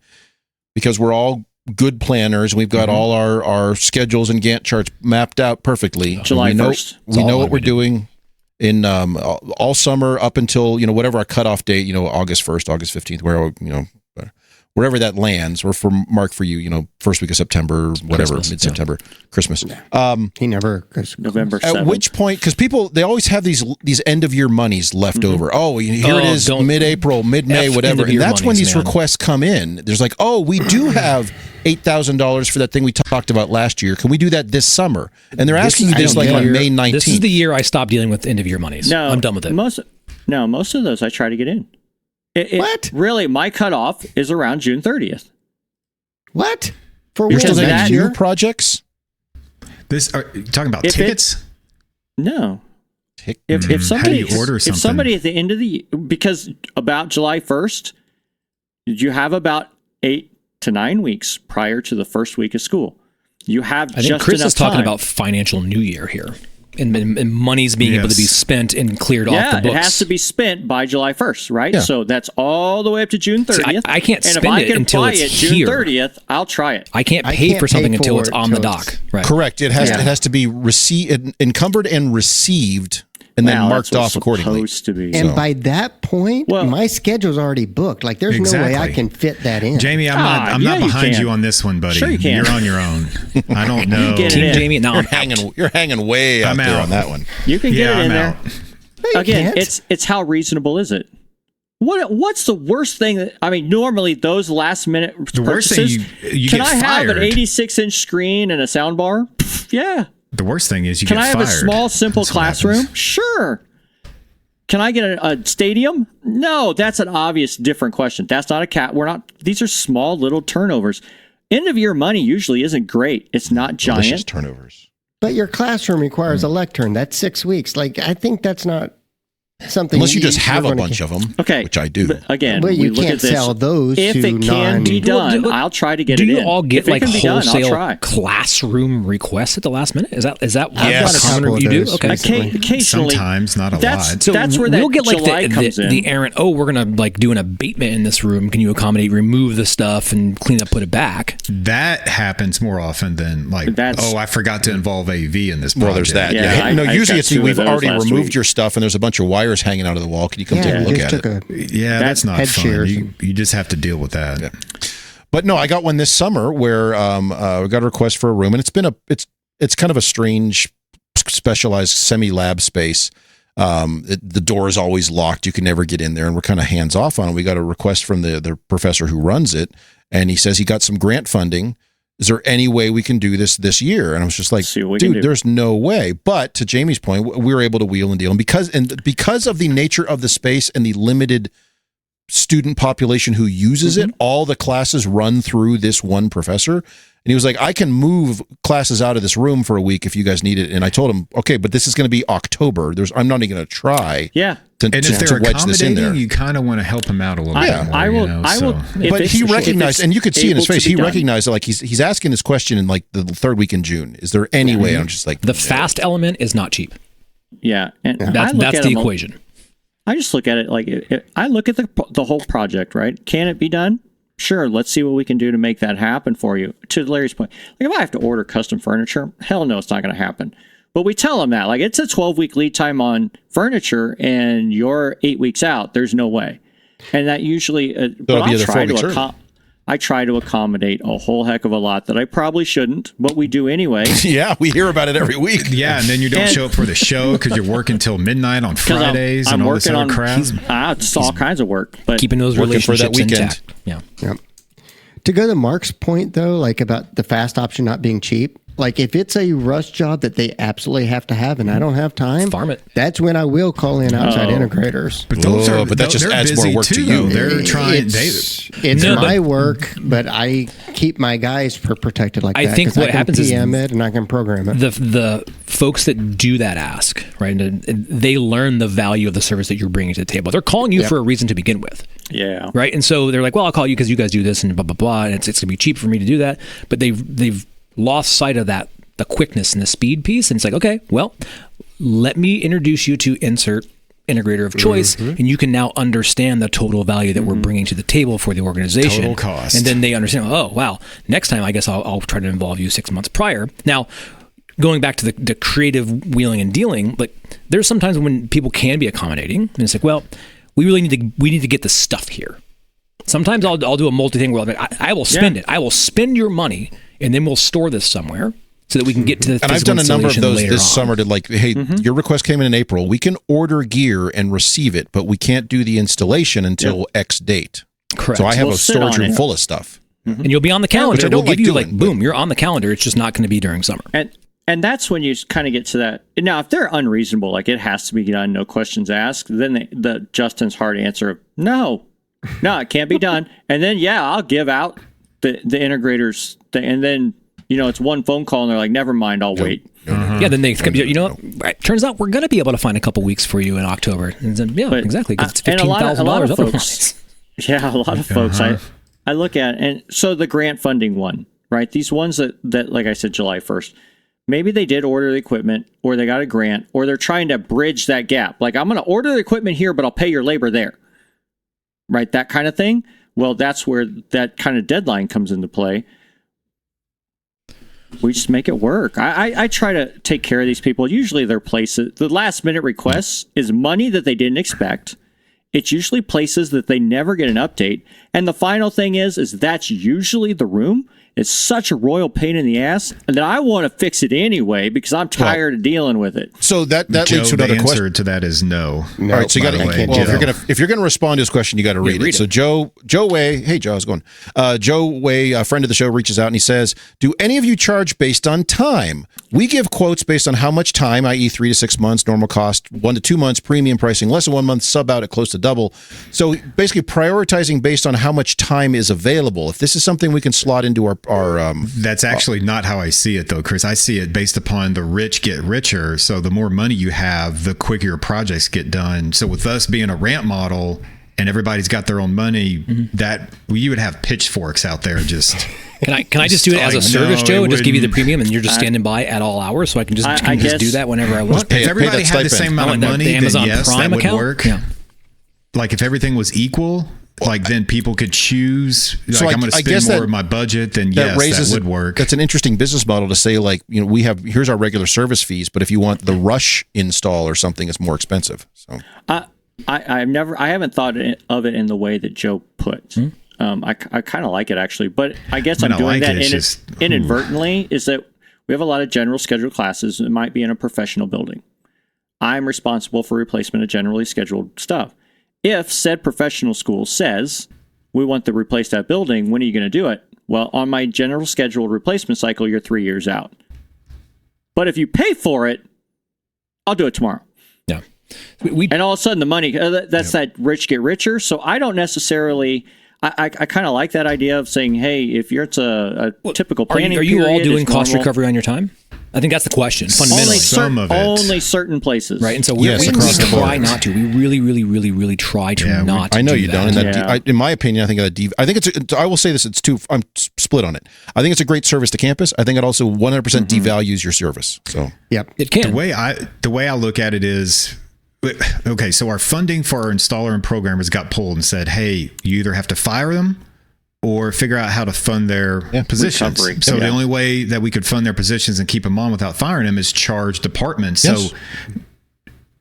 because we're all good planners, we've got all our schedules and Gantt charts mapped out perfectly.
July
we know,
1st.
We know what we're doing. in all summer up until, whatever our cutoff date, August 1st, August 15th, wherever that lands, or for Mark, for you, first week of September, whatever, mid-September, Christmas.
He never goes
November 7th.
At which point, because people, they always have these end of year monies left over. Oh, here it is, mid-April, mid-May, whatever. And that's when these requests come in. There's like, oh, we do have $8,000 for that thing we talked about last year. Can we do that this summer? And they're asking you this like on May 19th.
This is the year I stopped dealing with end of year monies. No, I'm done with it.
Most of those I try to get in.
What?
Really, my cutoff is around June 30th.
What? For
You're
what?
still doing
that
new
year?
projects?
Are you talking about tickets?
No. If somebody,
how do you order something?
If somebody at the end of the year, because about July 1st, you have about 8 to 9 weeks prior to the first week of school. You have
I think
just
Chris
enough
is talking
time.
about financial new year here. And money's being able to be spent and cleared off the books.
It has to be spent by July 1st, right?
Yeah.
So that's all the way up to June 30th.
See, I can't
and
spend
if I
it
can
until
buy
it's
it June
here.
30th, I'll try it.
I can't pay for something until it's on the dock. Right.
Correct. It has to be encumbered and received, and then marked off accordingly.
Supposed to be.
And by that point, my schedule's already booked. Like, there's no way I can fit that in.
Jamie, I'm not behind you on this one, buddy.
Sure you can.
You're on your own. I don't know.
Team Jamie, no,
You're hanging way out there on that one.
You can get it in there.
No,
Again,
can't.
it's how reasonable is it? What's the worst thing normally those last minute purchases,
worst thing you
can
get
I have
fired.
an 86-inch screen and a sound bar? Yeah.
The worst thing is you
Can
get
I have
fired.
a small, simple
That's what
classroom?
happens.
Sure. Can I get a stadium? No, that's an obvious different question. That's not a cat. These are small little turnovers. End of year money usually isn't great. It's not giant.
Delicious turnovers.
But your classroom requires a lectern. That's 6 weeks. Like, I think that's not something.
Unless you just have a bunch of them,
Okay.
which I do.
But again,
Well, you
we look
can't
at this.
sell those
If
to
it can be done,
Well,
I'll try to get
Do
it in.
you all get
if it
like
can be done, I'll
wholesale
try.
classroom requests at the last minute? Is that
Yes.
a
I've
common
got a
you do?
couple of
Okay.
those.
Occasionally,
Sometimes, not a lot.
So
that's where that
we'll get like
July comes in.
the errant. Oh, we're gonna like do an abatement in this room. Can you accommodate? Remove the stuff and clean up, put it back.
That happens more often than like, I forgot to involve AV in this project.
Well, there's that.
Yeah,
No,
I
usually
got
it's
2 of
we've
those
already
last
removed
week.
your stuff and there's a bunch of wires hanging out of the wall. Can you come take a look at it?
Yeah, that's not
head
fun.
shears.
You just have to deal with that.
Yeah. But no, I got one this summer where we got a request for a room, and it's kind of a strange, specialized semi-lab space. The door is always locked; you can never get in there, and we're kind of hands off on it. We got a request from the professor who runs it, and he says he got some grant funding. Is there any way we can do this year? And I was just like, dude, there's no way. But to Jamie's point, we were able to wheel and deal, and because of the nature of the space and the limited student population who uses it, all the classes run through this one professor. And he was like, I can move classes out of this room for a week if you guys need it. And I told him, okay, but this is going to be October. I'm not even going to try.
Yeah.
And if they're
wedge this in there.
accommodating, you kind of want to help them out a little bit more.
I will.
But he recognized, and you could see in his face, he
done.
recognized that like he's asking this question in like the third week in June. Is there any way? I'm just like,
The fast element is not cheap.
Yeah, and
That's the equation.
I just look at it like I look at the whole project. Right? Can it be done? Sure. Let's see what we can do to make that happen for you. To Larry's point, like if I have to order custom furniture, hell no, it's not going to happen. But we tell them that like it's a 12-week lead time on furniture, and you're 8 weeks out. There's no way. And that usually, but I try to accommodate a whole heck of a lot that I probably shouldn't, but we do anyway.
Yeah, we hear about it every week.
Yeah, and then you don't show up for the show because you're working till midnight on Fridays and all this other crap.
It's all kinds of work. But
Keeping those
working for
relationships
that weekend.
intact. Yeah.
Yep. To go to Mark's point, though, like about the fast option not being cheap, like if it's a rush job that they absolutely have to have and I don't have time,
Farm it.
that's when I will call in outside integrators.
But those
but that just
they're
adds more
busy
work to
too,
you.
though. They're trying.
It's my work, but I keep my guys protected like
I
that.
think
'cause
what
I can
happens is
PM it and I can program it.
The folks that do that ask, right? And they learn the value of the service that you're bringing to the table. They're calling you for a reason to begin with.
Yeah.
Right. And so they're like, well, I'll call you because you guys do this and blah, blah, blah. And it's going to be cheap for me to do that. But they've lost sight of that, the quickness and the speed piece. And it's like, okay, well, let me introduce you to insert integrator of choice, and you can now understand the total value that we're bringing to the table for the organization.
Total cost.
And then they understand, oh, wow, next time I guess I'll try to involve you 6 months prior. Now, going back to the creative wheeling and dealing, like there's sometimes when people can be accommodating, and it's like, well, we need to get the stuff here. Sometimes I'll do a multi thing where I'm like, I will spend it. I will spend your money, and then we'll store this somewhere so that we can get to the.
And I've done a number of those this summer to like, hey, your request came in April. We can order gear and receive it, but we can't do the installation until X date.
Correct.
So I have a storage room full of stuff.
And you'll be on the calendar. We'll give you boom, you're on the calendar. It's just not going to be during summer.
And that's when you kind of get to that. Now, if they're unreasonable, like it has to be done, no questions asked, then the Justin's hard answer of no, it can't be done. And then, I'll give out the integrators thing. And then, it's one phone call and they're like, never mind, I'll wait.
Yeah, then they come, what? Turns out we're going to be able to find a couple weeks for you in October. And then, exactly, because it's $15,000 otherwise.
Yeah, a lot of folks. I look at it, and so the grant funding one, right? These ones that like I said, July 1st, maybe they did order the equipment or they got a grant or they're trying to bridge that gap. Like, I'm going to order the equipment here, but I'll pay your labor there. Right? That kind of thing. Well, that's where that kind of deadline comes into play. We just make it work. I try to take care of these people. Usually their places, the last minute requests is money that they didn't expect. It's usually places that they never get an update. And the final thing is that's usually the room. It's such a royal pain in the ass that I want to fix it anyway because I'm tired of dealing with it.
So that leads to another question.
The answer to that is no.
All right, so you got to. If you're gonna respond to his question, you got to read it. So Joe Way, hey Joe, how's it going? Joe Way, a friend of the show, reaches out and he says, "Do any of you charge based on time? We give quotes based on how much time, i.e., 3 to 6 months, normal cost, 1 to 2 months, premium pricing, less than 1 month, sub out at close to double. So basically, prioritizing based on how much time is available. If this is something we can slot into our
that's actually not how I see it, though, Chris. I see it based upon the rich get richer. So the more money you have, the quicker your projects get done. So with us being a ramp model and everybody's got their own money, that you would have pitchforks out there just.
Can I just do it as a service, Joe, and just give you the premium, and you're just standing by at all hours, so I can just do that whenever I want?
If everybody had the same amount of money, then yes, that would work. Yeah. Like if everything was equal. Like then people could choose. Like so I'm going to spend more of my budget. Then that would work.
That's an interesting business model to say. Like here's our regular service fees, but if you want the rush install or something, it's more expensive. So
I haven't thought of it in the way that Joe put. I kind of like it actually, but I guess I'm doing that inadvertently. Is that we have a lot of general scheduled classes. It might be in a professional building. I'm responsible for replacement of generally scheduled stuff. If said professional school says, we want to replace that building, when are you going to do it? Well, on my general scheduled replacement cycle, you're 3 years out. But if you pay for it, I'll do it tomorrow.
Yeah.
And all of a sudden the money, that's that rich get richer. So I don't necessarily, I kind of like that idea of saying, hey, if you're a typical planning period.
Are you all doing cost recovery on your time? I think that's the question. Fundamentally,
only certain places,
right? And so we try not to. We really, really, really, really try to not.
I know you don't. And in my opinion, I think it's. I will say this. I'm split on it. I think it's a great service to campus. I think it also 100% devalues your service. So
it can.
The way I look at it is. Okay, so our funding for our installer and programmers got pulled and said, hey, you either have to fire them or figure out how to fund their positions. Recovery. So the only way that we could fund their positions and keep them on without firing them is charge departments. Yes. So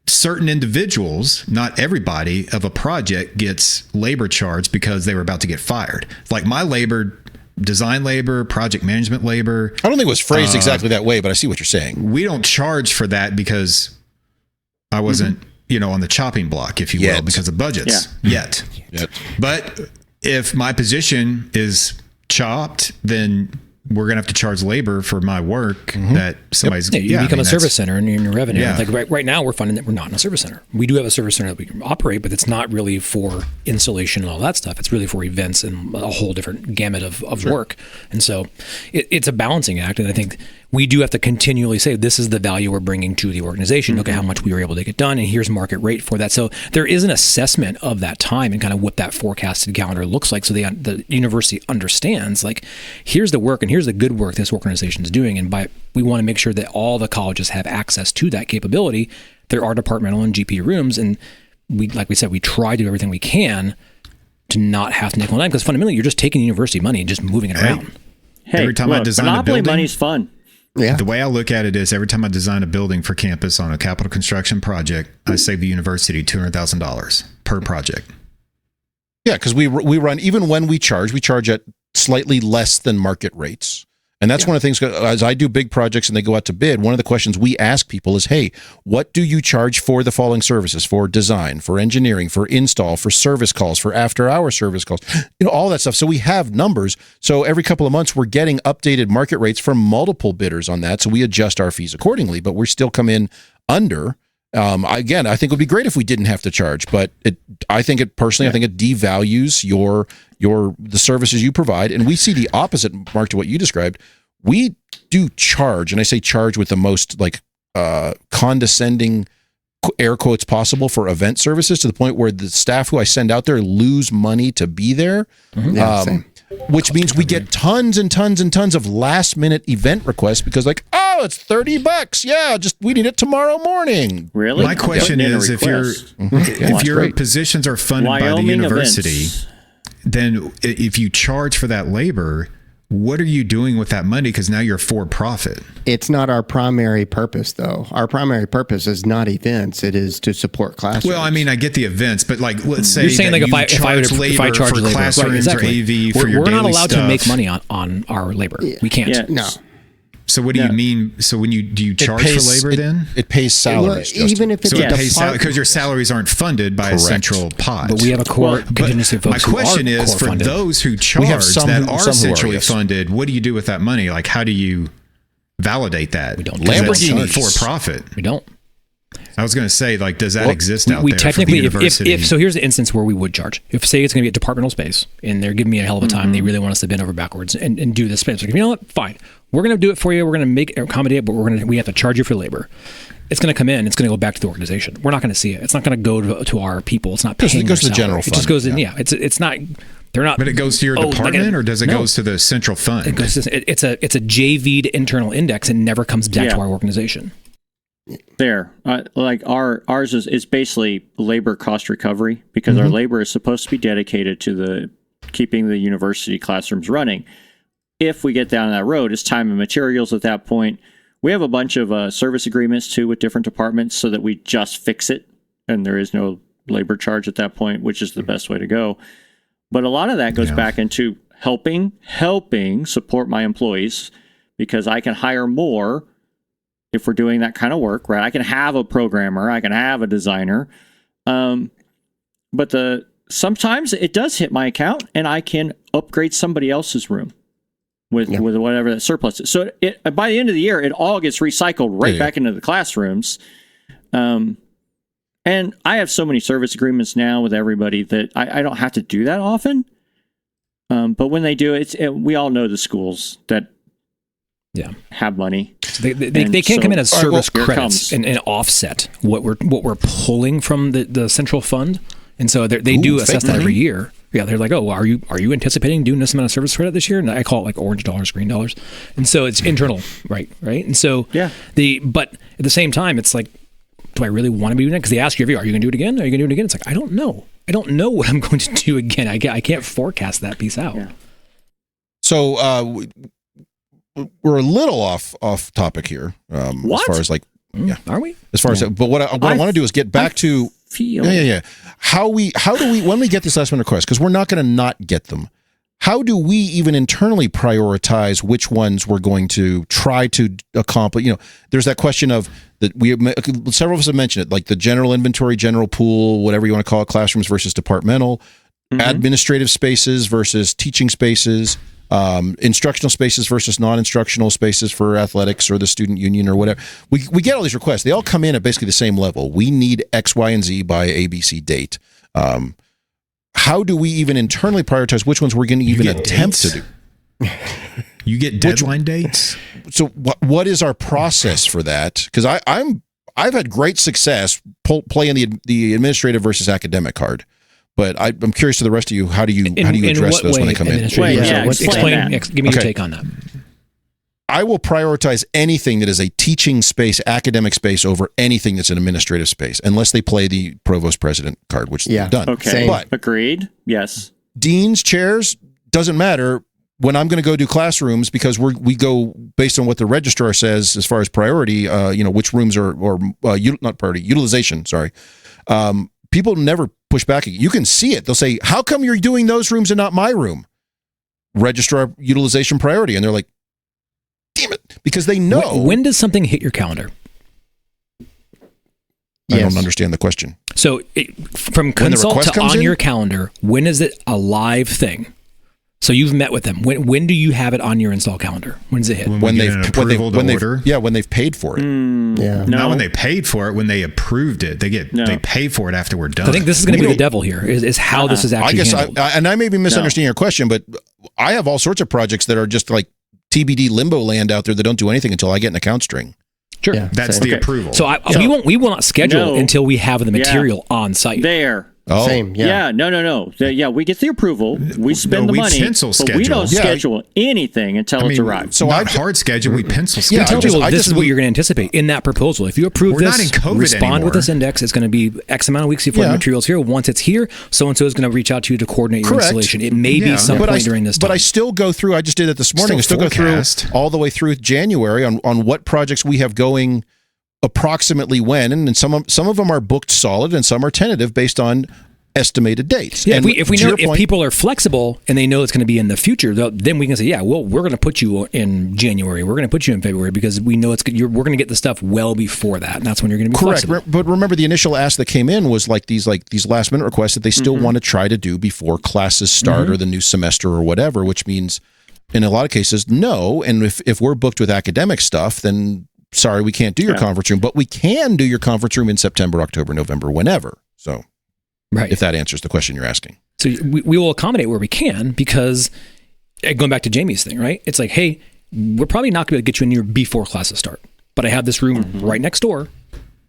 certain individuals, not everybody, of a project gets labor charged because they were about to get fired. Like my labor, design labor, project management labor.
I don't think it was phrased exactly that way, but I see what you're saying.
We don't charge for that because I wasn't, on the chopping block, if you will, because of budgets. Yet. But if my position is chopped, then we're going to have to charge labor for my work that somebody's...
You become a service center in your revenue. Yeah. Like right now, we're finding that we're not in a service center. We do have a service center that we can operate, but it's not really for installation and all that stuff. It's really for events and a whole different gamut of work. And so it's a balancing act. And I think we do have to continually say, this is the value we're bringing to the organization. Look at how much we were able to get done, and here's market rate for that. So there is an assessment of that time and kind of what that forecasted calendar looks like. So the university understands, like, here's the work and here's the good work this organization is doing. And we want to make sure that all the colleges have access to that capability. There are departmental and GP rooms, and we try to do everything we can to not have to nickel and dime, because fundamentally you're just taking university money and just moving it around.
Hey, every time I design Monopoly a building, money's fun.
Yeah.
The way I look at it is every time I design a building for campus on a capital construction project, I save the university $200,000 per project.
Yeah, because we run, even when we charge at slightly less than market rates. And that's one of the things, as I do big projects and they go out to bid, one of the questions we ask people is, hey, what do you charge for the following services? For design, for engineering, for install, for service calls, for after-hour service calls, all that stuff. So we have numbers. So every couple of months, we're getting updated market rates from multiple bidders on that. So we adjust our fees accordingly, but we still come in under. Again, I think it would be great if we didn't have to charge, but I think it devalues the services you provide. And we see the opposite, Mark, to what you described. We do charge, and I say charge with the most condescending air quotes possible for event services, to the point where the staff who I send out there lose money to be there.
Same.
Which means we get tons and tons and tons of last minute event requests because it's $30. Yeah, we need it tomorrow morning.
Really?
My question is, if your positions are funded by the university, then if you charge for that labor, what are you doing with that money? Because now you're for profit.
It's not our primary purpose, though. Our primary purpose is not events. It is to support classrooms.
Well, I mean, I get the events, but let's say
you're saying
that
if I charge
for
labor,
classrooms,
right, exactly.
or AV for your
we're not
daily
allowed
stuff.
to make money on our labor. We can't.
Yeah, no.
So what do you mean? So do you charge for labor then?
It pays salaries.
Well, even if it's
so it pays salaries because your salaries aren't funded by a central pot.
But we have a core contingency of folks.
My question is, for those who charge that are centrally funded, what do you do with that money? Like, how do you validate that?
We don't.
Lamborghinis
for profit.
We don't.
I was going to say, does that exist out
we
there?
Technically,
for the university?
if so, here's the instance where we would charge. If say it's going to be a departmental space and they're giving me a hell of a time, they really want us to bend over backwards and do this space. Like, you know what? Fine, we're going to do it for you. We're going to accommodate it, but we have to charge you for labor. It's going to come in. It's going to go back to the organization. We're not going to see it. It's not going to go to our people. It's not paying.
It goes to the general fund.
It just goes in. Yeah. It's not. They're not.
But it goes to your department, or does it go to the central fund?
It goes to, it's a JV'd internal index and never comes back to our organization.
There, ours is basically labor cost recovery, because our labor is supposed to be dedicated to keeping the university classrooms running. If we get down that road, it's time and materials at that point. We have a bunch of service agreements too with different departments, so that we just fix it and there is no labor charge at that point, which is the best way to go. But a lot of that goes back into helping support my employees, because I can hire more if we're doing that kind of work, right? I can have a programmer, I can have a designer, but sometimes it does hit my account, and I can upgrade somebody else's room with whatever that surplus is. So by the end of the year, it all gets recycled right back into the classrooms. And I have so many service agreements now with everybody that I don't have to do that often. But when they do, we all know the schools that have money.
They can't come in as service credits and offset what we're pulling from the central fund, and so they do assess that every year. Yeah, they're like, oh, are you anticipating doing this amount of service credit this year? And I call it like orange dollars, green dollars, and so it's internal, right? And so but at the same time, it's like, do I really want to be doing it? Because they ask you every year, are you going to do it again? Are you going to do it again? It's like, I don't know. I don't know what I'm going to do again. I can't forecast that piece out.
Yeah.
So we're a little off topic here. As far as
are we?
As far as but what I want to do is get back to how do we, when we get this last minute request, because we're not going to not get them, how do we even internally prioritize which ones we're going to try to accomplish? There's that question of that several of us have mentioned it, like the general inventory, general pool, whatever you want to call it, classrooms versus departmental, administrative spaces versus teaching spaces, instructional spaces versus non-instructional spaces for athletics or the student union or whatever. We get all these requests. They all come in at basically the same level. We need X, Y, and Z by ABC date. How do we even internally prioritize which ones we're going to even attempt to do?
You get deadline dates?
So what is our process for that? Because I've had great success playing the administrative versus academic card. But I'm curious to the rest of you, how do you address those when they come in?
Explain. Give me your take on that.
I will prioritize anything that is a teaching space, academic space over anything that's an administrative space, unless they play the provost president card, which they've done.
Okay, but agreed. Yes.
Deans, chairs, doesn't matter. when I'm going to go do classrooms, because we go based on what the registrar says as far as priority, which rooms are not priority, utilization. Sorry, people never push back. You can see it. They'll say, "How come you're doing those rooms and not my room?" Registrar utilization priority, and they're like, "Damn it!" Because they know.
When does something hit your calendar?
I don't understand the question.
So from consult to on your calendar, when is it a live thing? So you've met with them. When do you have it on your install calendar? When does it hit?
When they've
paid for it.
Not when they paid for it. When they approved it, they pay for it after we're done.
I think this is going to be the devil here. Is how this is actually handled.
And I may be misunderstanding your question, but I have all sorts of projects that are just like TBD limbo land out there that don't do anything until I get an account string.
Sure,
that's the approval.
So we will not schedule until we have the material on site.
Oh.
Same, yeah.
No. We get the approval. We spend the money, but we don't schedule anything until it's arrived.
So not hard schedule. We pencil schedule.
I tell people this is what you're going to anticipate in that proposal. If you approve this, respond with this index. It's going to be X amount of weeks before the material's here. Once it's here, so-and-so is going to reach out to you to coordinate your installation. It may be some point during this time.
But I still go through, I just did it this morning, I still go through all the way through January on what projects we have going approximately when, and some of them are booked solid and some are tentative based on estimated dates.
Yeah,
and
if people are flexible and they know it's going to be in the future, then we can say, we're going to put you in January, we're going to put you in February, because we know we're going to get the stuff well before that, and that's when you're going to be flexible.
But remember, the initial ask that came in was like these last minute requests that they still want to try to do before classes start or the new semester or whatever, which means in a lot of cases no. And if we're booked with academic stuff, then sorry, we can't do your conference room, but we can do your conference room in September, October, November, whenever. So, right, if that answers the question you're asking.
So we will accommodate where we can, because going back to Jamie's thing, right? It's like, hey, we're probably not going to get you in here before classes start, but I have this room right next door.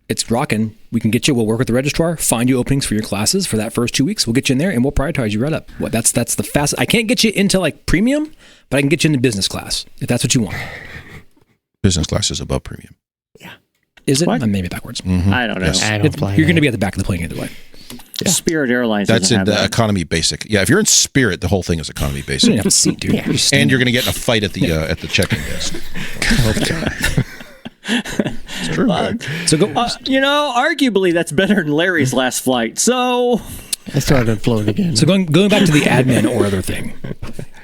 It's rocking. We can get you. We'll work with the registrar, find you openings for your classes for that first 2 weeks. We'll get you in there and we'll prioritize you right up. That's the fastest. I can't get you into like premium, but I can get you into business class if that's what you want.
Business class is above premium.
Yeah. Is it? Maybe backwards.
Mm-hmm.
I don't know.
Yes.
You're going to be at the back of the plane either way.
Yeah. Spirit Airlines.
That's in the economy basic. Yeah, if you're in Spirit, the whole thing is economy basic.
You don't have a seat, dude.
Yeah. And you're going to get in a fight at the check-in desk.
It's true. So go. Arguably, that's better than Larry's last flight. So
I started floating again.
So going back to the admin or other thing,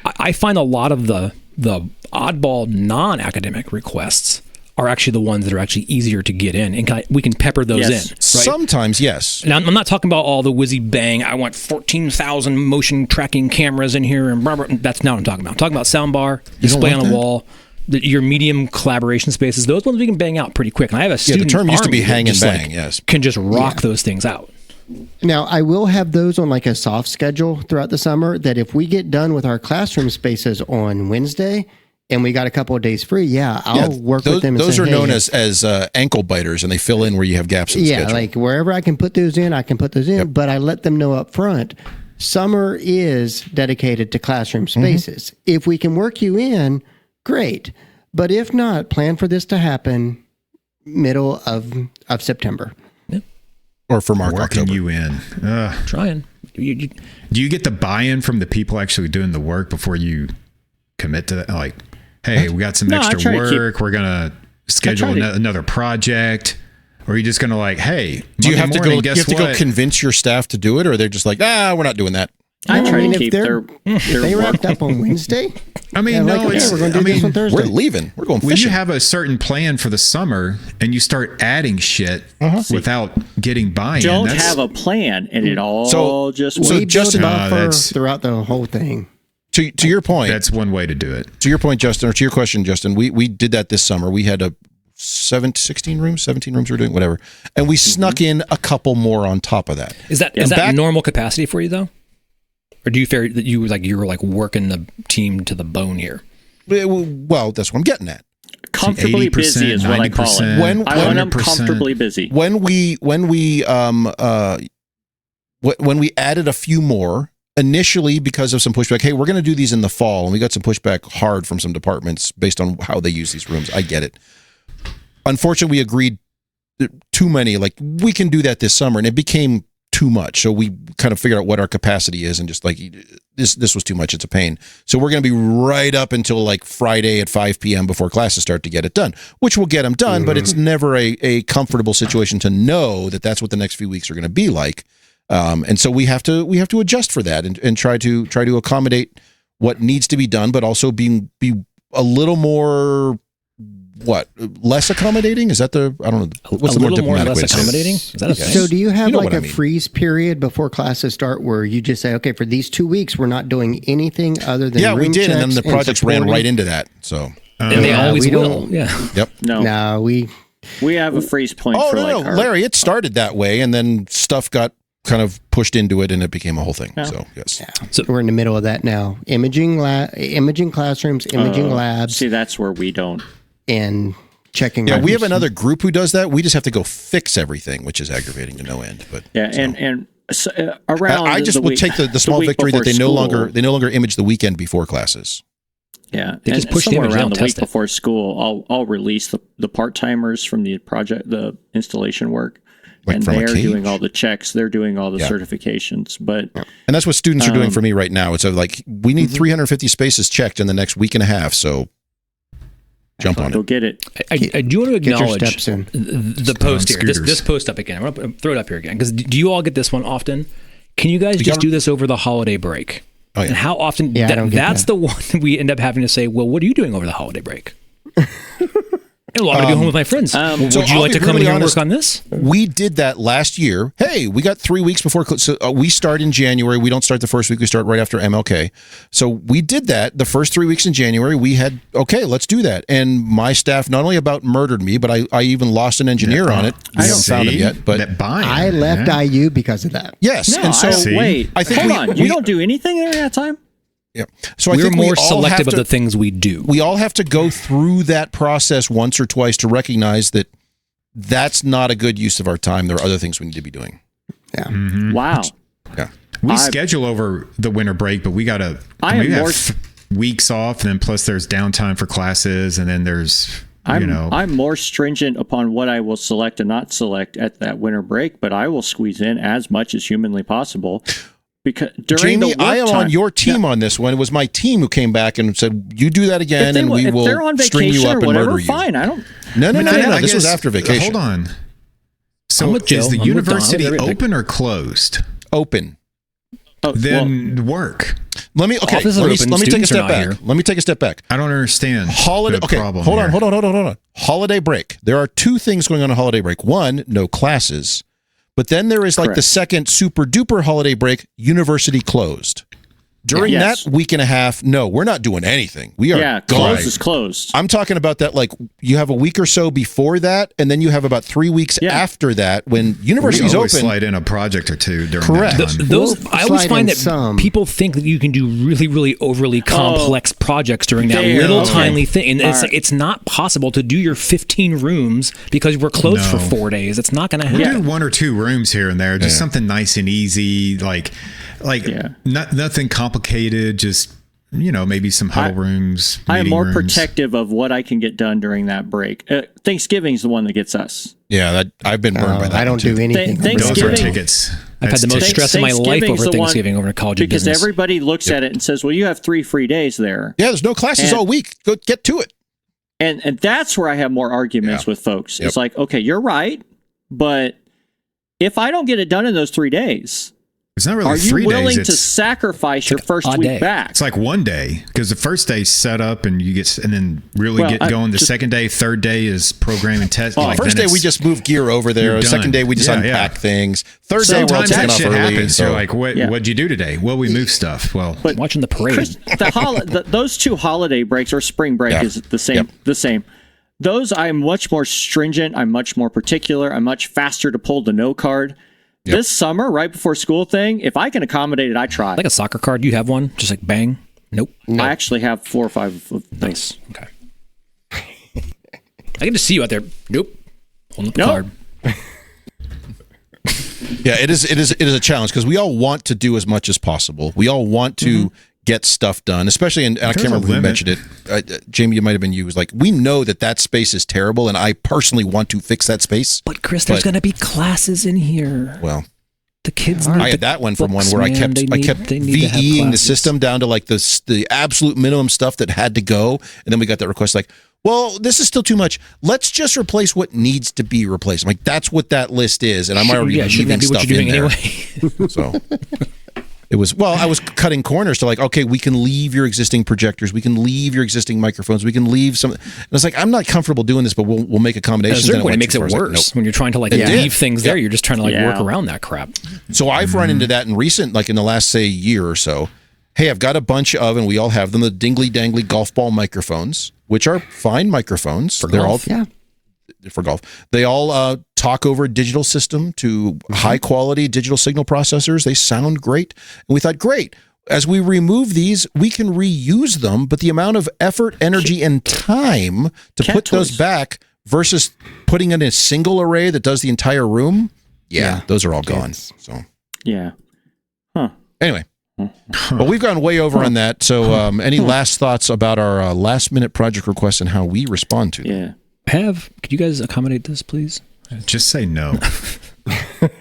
I find a lot of the oddball non-academic requests are actually the ones that are actually easier to get in, and we can pepper those in. Right?
Sometimes, yes.
And I'm not talking about all the whizzy bang. I want 14,000 motion tracking cameras in here, and blah, blah. That's not what I'm talking about. I'm talking about soundbar, display on the wall, your medium collaboration spaces. Those ones we can bang out pretty quick. And I have a student.
The term used to be hang and bang.
Can just rock those things out.
Now, I will have those on like a soft schedule throughout the summer, that if we get done with our classroom spaces on Wednesday and we got a couple of days free, I'll work with them.
Those are known as ankle biters, and they fill in where you have gaps in the schedule.
Like wherever I can put those in, I can put those in, but I let them know up front, summer is dedicated to classroom spaces. If we can work you in, great. But if not, plan for this to happen middle of September.
Or for Marc,
working
October.
You in.
Trying.
Do you get the buy-in from the people actually doing the work before you commit to that? Like, hey, we got some extra work. We're going to schedule another project. Or are you just going to like, hey,
do you have to
morning,
go? You have to go convince your staff to do it, or they're just like, we're not doing that.
I try to keep
they wrapped up on Wednesday.
I mean, we're going to do this on Thursday.
We're leaving. We're going fishing.
When you have a certain plan for the summer and you start adding shit without getting buy-in,
don't have a plan, and it all just works.
So Justin, throughout the whole thing.
To your point,
that's one way to do it.
To your point, Justin, or to your question, Justin, we did that this summer. We had 17 rooms we're doing, whatever, and we snuck in a couple more on top of that.
Is that normal capacity for you though? Or do you feel that you were working the team to the bone here?
Well, that's what I'm getting at.
Comfortably busy is what I call it. When I'm comfortably busy.
When we added a few more initially because of some pushback. Hey, we're going to do these in the fall, and we got some pushback hard from some departments based on how they use these rooms. I get it. Unfortunately, we agreed too many. Like, we can do that this summer, and it became too much. So we kind of figured out what our capacity is and just like, this was too much. It's a pain. So we're going to be right up until like Friday at 5 p.m. before classes start to get it done, which will get them done, but it's never a comfortable situation to know that that's what the next few weeks are going to be like. And so we have to adjust for that and try to accommodate what needs to be done, but also be a little more less accommodating? Is that the, I don't know, what's the more diplomatic way to say it?
Accommodating? Is that a thing?
So do you have like a
mean.
freeze period before classes start where you just say, okay, for these 2 weeks, we're not doing anything other than
we
room
did, and then the
checks
projects ran
supporting?
right into that. So
And they always
we
will.
don't-
Yeah.
yep.
No,
we
have a freeze point
Oh
for
no,
like our-
Larry, it started that way, and then stuff got kind of pushed into it, and it became a whole thing.
Yeah.
So yes,
So
we're in the middle of that now. Imaging classrooms, imaging labs,
See, that's where we don't.
and checking.
yeah, we have
rooms.
another group who does that. We just have to go fix everything, which is aggravating to no end. But
Yeah, and so, around.
I just
the
would
week,
take the small
week
victory that
before
they no
school.
longer image the weekend before classes.
Yeah,
They just
and
push the
somewhere
image, they
around
don't
the week
test it.
before school. I'll release the part timers from the project, the installation work,
Like
and
from a
they're
cage?
doing all the checks. They're doing all the
Yeah.
certifications. But
And that's what students are doing for me right now. It's like, we need 350 spaces checked in the next week and a half. So jump on
go
it.
get it.
I do want to
Get your
acknowledge
steps in.
the post here.
scooters.
This post up again. I'm going to throw it up here again. Because do you all get this one often? Can you guys just do this over the holiday break?
Oh, yeah.
And how often?
Yeah, I don't get
that's
that.
the one we end up having to say, well, what are you doing over the holiday break? Well, I'm going to be home with my friends. Would
so
you
I'll
like
be
to come in
really
here and
honest.
work on this?
We did that last year. Hey, we got 3 weeks before. So we start in January. We don't start the first week. We start right after MLK. So we did that the first 3 weeks in January. We had, okay, let's do that. And my staff not only about murdered me, but I even lost an engineer on it. We haven't found him yet. But
that bind,
I left IU because of that.
yes.
No,
and so
wait.
I think
hold on. You don't do anything during that time.
yeah. So I
We're
think
more
we all
selective
have
of
to,
the things we do.
we all have to go through that process once or twice to recognize that that's not a good use of our time. There are other things we need to be doing.
Yeah.
Wow.
Yeah.
we schedule over the winter break, but we got to.
I am
we have
more-
weeks off, and then plus there's downtime for classes, and then there's
I'm more stringent upon what I will select and not select at that winter break, but I will squeeze in as much as humanly possible. Because during
Jamie,
the work
I am
time,
on your team on this one. It was my team who came back and said, "You do that again, and we
if
will
they're on
string you
vacation
up
or
and
whatever,
murder you."
fine. I don't.
No.
I
This was
guess-
after vacation.
Hold on. So
I'm with Joe.
is the
I'm with Don.
university
Everything.
open or closed?
Open.
Oh, well,
Then work.
Let me
Offices are open,
let me take a
students are
step
not
back.
here.
Let me take a step back.
I don't understand.
Holiday.
the
Okay,
problem
hold
here.
on. Holiday break. There are two things going on a holiday break. One, no classes, but then there is like the
Correct.
second super duper holiday break. University closed. During
Yes.
that week and a half, no, we're not doing anything. We are
yeah,
gone.
closed is closed.
I'm talking about that, like you have a week or so before that, and then you have about 3 weeks
Yeah.
after that when
We
university's
always
open.
slide in a project or two during
Correct.
that time.
Those
We'll
I always
slide
find
in
that
some.
people think that you can do really, really overly complex projects during that
there,
little
okay.
tiny thing, and it's
All right.
it's not possible to do your 15 rooms because we're closed for
No.
4 days. It's not going to
We
happen.
do 1 or 2 rooms here and there, just something nice and easy, like
Yeah.
nothing complicated. Just maybe some huddle rooms.
I am
meeting
more
rooms.
protective of what I can get done during that break. Thanksgiving's the one that gets us.
Yeah, I've been burned by that.
I don't do anything.
Thank-
Those are
Thanksgiving-
tickets.
I've had the most
That's
stress in my life
Thanksgiving's
over
the one-
Thanksgiving over college
because
business.
everybody looks at it and says, "Well, you have 3 free days there,"
Yeah, there's no classes
And-
all week. Go get to it.
and that's where I have more arguments
Yeah.
with folks.
Yep.
It's like, okay, you're right, but if I don't get it done in those 3 days,
It's not really
are you
3
willing
days.
to sacrifice your first
odd
week
day.
back?
It's like 1 day because the first day's set up and you get, and then really
Well,
get
I
going. The
just-
second day, third day is program and test.
Oh,
like,
first
then
day we
it's-
just move gear over there.
You're
Second
done.
day we just
Yeah,
unpack
yeah.
things. Third day we're all
Sometimes
taking
that
off
shit
early.
happens.
So
You're like,
Yeah.
what'd you do today? Well, we moved stuff. Well,
But
Watching the parade.
Chris, those 2 holiday breaks or spring break
Yeah.
is the same.
Yep.
The same. Those I'm much more stringent. I'm much more particular. I'm much faster to pull the no card.
Yep.
This summer, right before school thing, if I can accommodate it, I try.
Like a soccer card, you have one? Just like bang? Nope.
I actually have 4 or 5 of those.
Nice. Okay. I can just see you out there. Nope. Holding up the
Nope.
card.
yeah, it is a challenge because we all want to do as much as possible. We all want to get stuff done, especially in. I can't
There's a
remember who
limit.
mentioned it. Jamie, it might have been you. It was like, we know that space is terrible, and I personally want to fix that space.
But Chris, there's
But-
going to be classes in here.
Well,
The kids.
I had that one from one where I kept VEing the system down to like the absolute minimum stuff that had to go, and then we got that request like, well, this is still too much. Let's just replace what needs to be replaced. I'm like, that's what that list is, and I'm already leaving stuff in there. Anyway. So it was, well, I was cutting corners to like, okay, we can leave your existing projectors, we can leave your existing microphones, we can leave some. And it's like, I'm not comfortable doing this, but we'll make accommodations.
At a certain point, it makes it worse. Like, nope. When you're trying to like leave things there, you're just trying to like work around that crap.
So I've run into that in recent, like in the last, say, year or so. Hey, I've got a bunch of, and we all have them, the dingly-dangly golf ball microphones, which are fine microphones.
For golf,
for golf. They all talk over a digital system to high-quality digital signal processors. They sound great. And we thought, great. As we remove these, we can reuse them, but the amount of effort, energy, and time to put those back versus putting in a single array that does the entire room, those are all gone. So Anyway. Well, we've gone way over on that. So any last thoughts about our last-minute project requests and how we respond to them?
Could you guys accommodate this, please?
Just say no.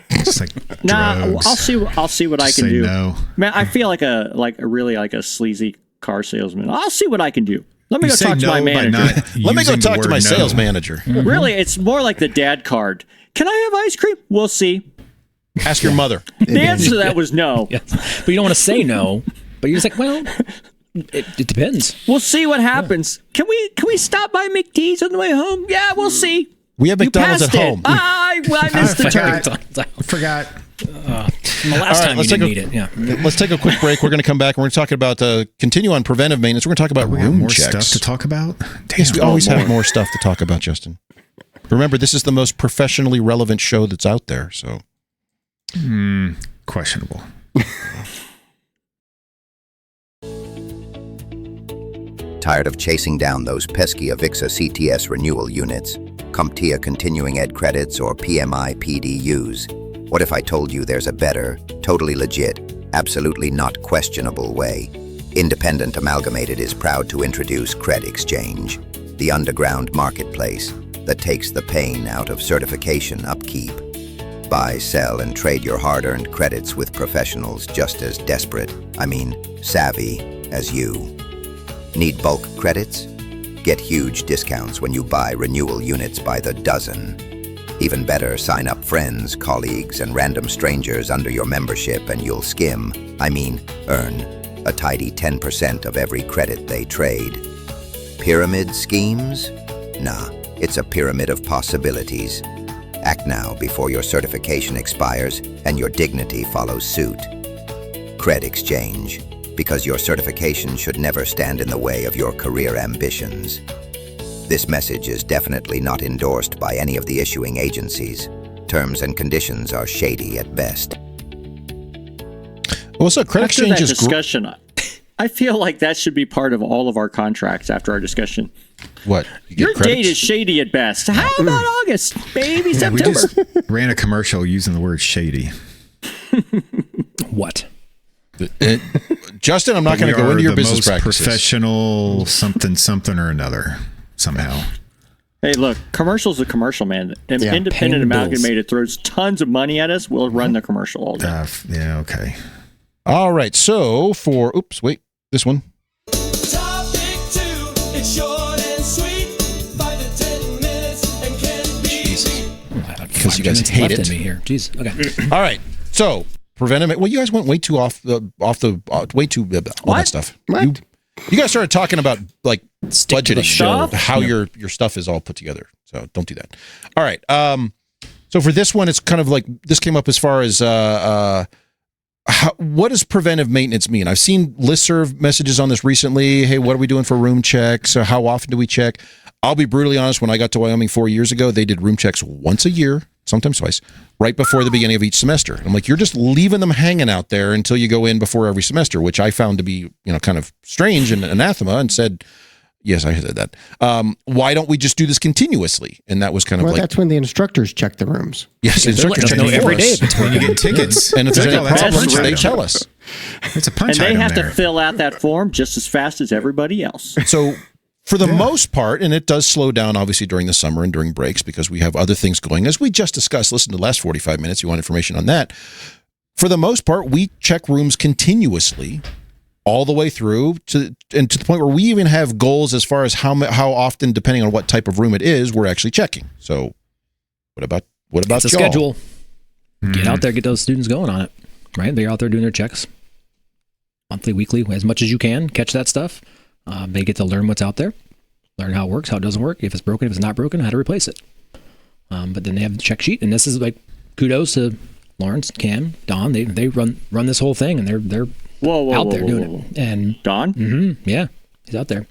Just like
I'll see what I can do.
No.
Man, I feel like a sleazy car salesman. I'll see what I can do. Let me go talk to my manager.
Let me go talk to my sales manager.
Really, it's more like the dad card. Can I have ice cream? We'll see.
Ask your mother.
The answer to that was no.
Yes. But you don't want to say no. But you're just like, well, it depends.
We'll see what happens. Can we stop by McD's on the way home? Yeah, we'll see.
We have McDonald's at home.
I missed the turn.
I forgot.
The last time you didn't need it. Yeah.
Let's take a quick break. We're going to come back and we're going to talk about continue on preventive maintenance. We're going to talk about room checks.
Stuff to talk about.
Yes, we always have more stuff to talk about, Justin. Remember, this is the most professionally relevant show that's out there. So.
Questionable.
Tired of chasing down those pesky Avixa CTS renewal units, CompTIA continuing ed credits, or PMI PDUs? What if I told you there's a better, totally legit, absolutely not questionable way? Independent Amalgamated is proud to introduce Cred Exchange, the underground marketplace that takes the pain out of certification upkeep. Buy, sell, and trade your hard-earned credits with professionals just as savvy as you. Need bulk credits? Get huge discounts when you buy renewal units by the dozen. Even better, sign up friends, colleagues, and random strangers under your membership and you'll earn a tidy 10% of every credit they trade. Pyramid schemes? Nah, it's a pyramid of possibilities. Act now before your certification expires and your dignity follows suit. Cred Exchange, because your certification should never stand in the way of your career ambitions. This message is definitely not endorsed by any of the issuing agencies. Terms and conditions are shady at best.
Well, so Cred Exchange
after that discussion, I feel like that should be part of all of our contracts after our discussion.
What?
Your date is shady at best. How about August? Maybe September.
We just ran a commercial using the word shady.
What?
Justin, I'm not going to go into your business practices.
Professional something or another somehow.
Hey, look, commercial's a commercial, man. Independent Amalgamated throws tons of money at us. We'll run the commercial all day.
Okay.
All right. So for this one.
Topic 2, it's short and sweet. 5 to 10 minutes and can be.
Because you guys hate it.
Me here. Jeez. Okay.
All right. So preventive. Well, you guys went way too all that stuff.
What?
You guys started talking about like budgeting,
stuff?
how your stuff is all put together. So don't do that. All right. So for this one, it's kind of like this came up as far as what does preventive maintenance mean? I've seen listserv messages on this recently. Hey, what are we doing for room checks? Or how often do we check? I'll be brutally honest. When I got to Wyoming 4 years ago, they did room checks once a year, sometimes twice, right before the beginning of each semester. I'm like, you're just leaving them hanging out there until you go in before every semester, which I found to be, kind of strange and anathema, and said, yes, I said that. Why don't we just do this continuously? And that was kind of like,
that's when the instructors check the rooms.
Yes, the instructors check
every day.
When you get tickets.
And if there's any problems, they tell us.
It's a punch
item. And they have
to
fill out that form just as fast as everybody else.
So for the most part, and it does slow down obviously during the summer and during breaks because we have other things going, as we just discussed. Listen to the last 45 minutes. You want information on that. for the most part, we check rooms continuously all the way through to the point where we even have goals as far as how often, depending on what type of room it is, we're actually checking. So what about
it's a
y'all?
schedule. Get out there, get those students going on it, right? They're out there doing their checks monthly, weekly, as much as you can. Catch that stuff. They get to learn what's out there, learn how it works, how it doesn't work, if it's broken, if it's not broken, how to replace it. But then they have the check sheet, and this is like kudos to Lawrence, Cam, Don. They run this whole thing, and they're out there doing it. And
Don,
yeah, he's out there.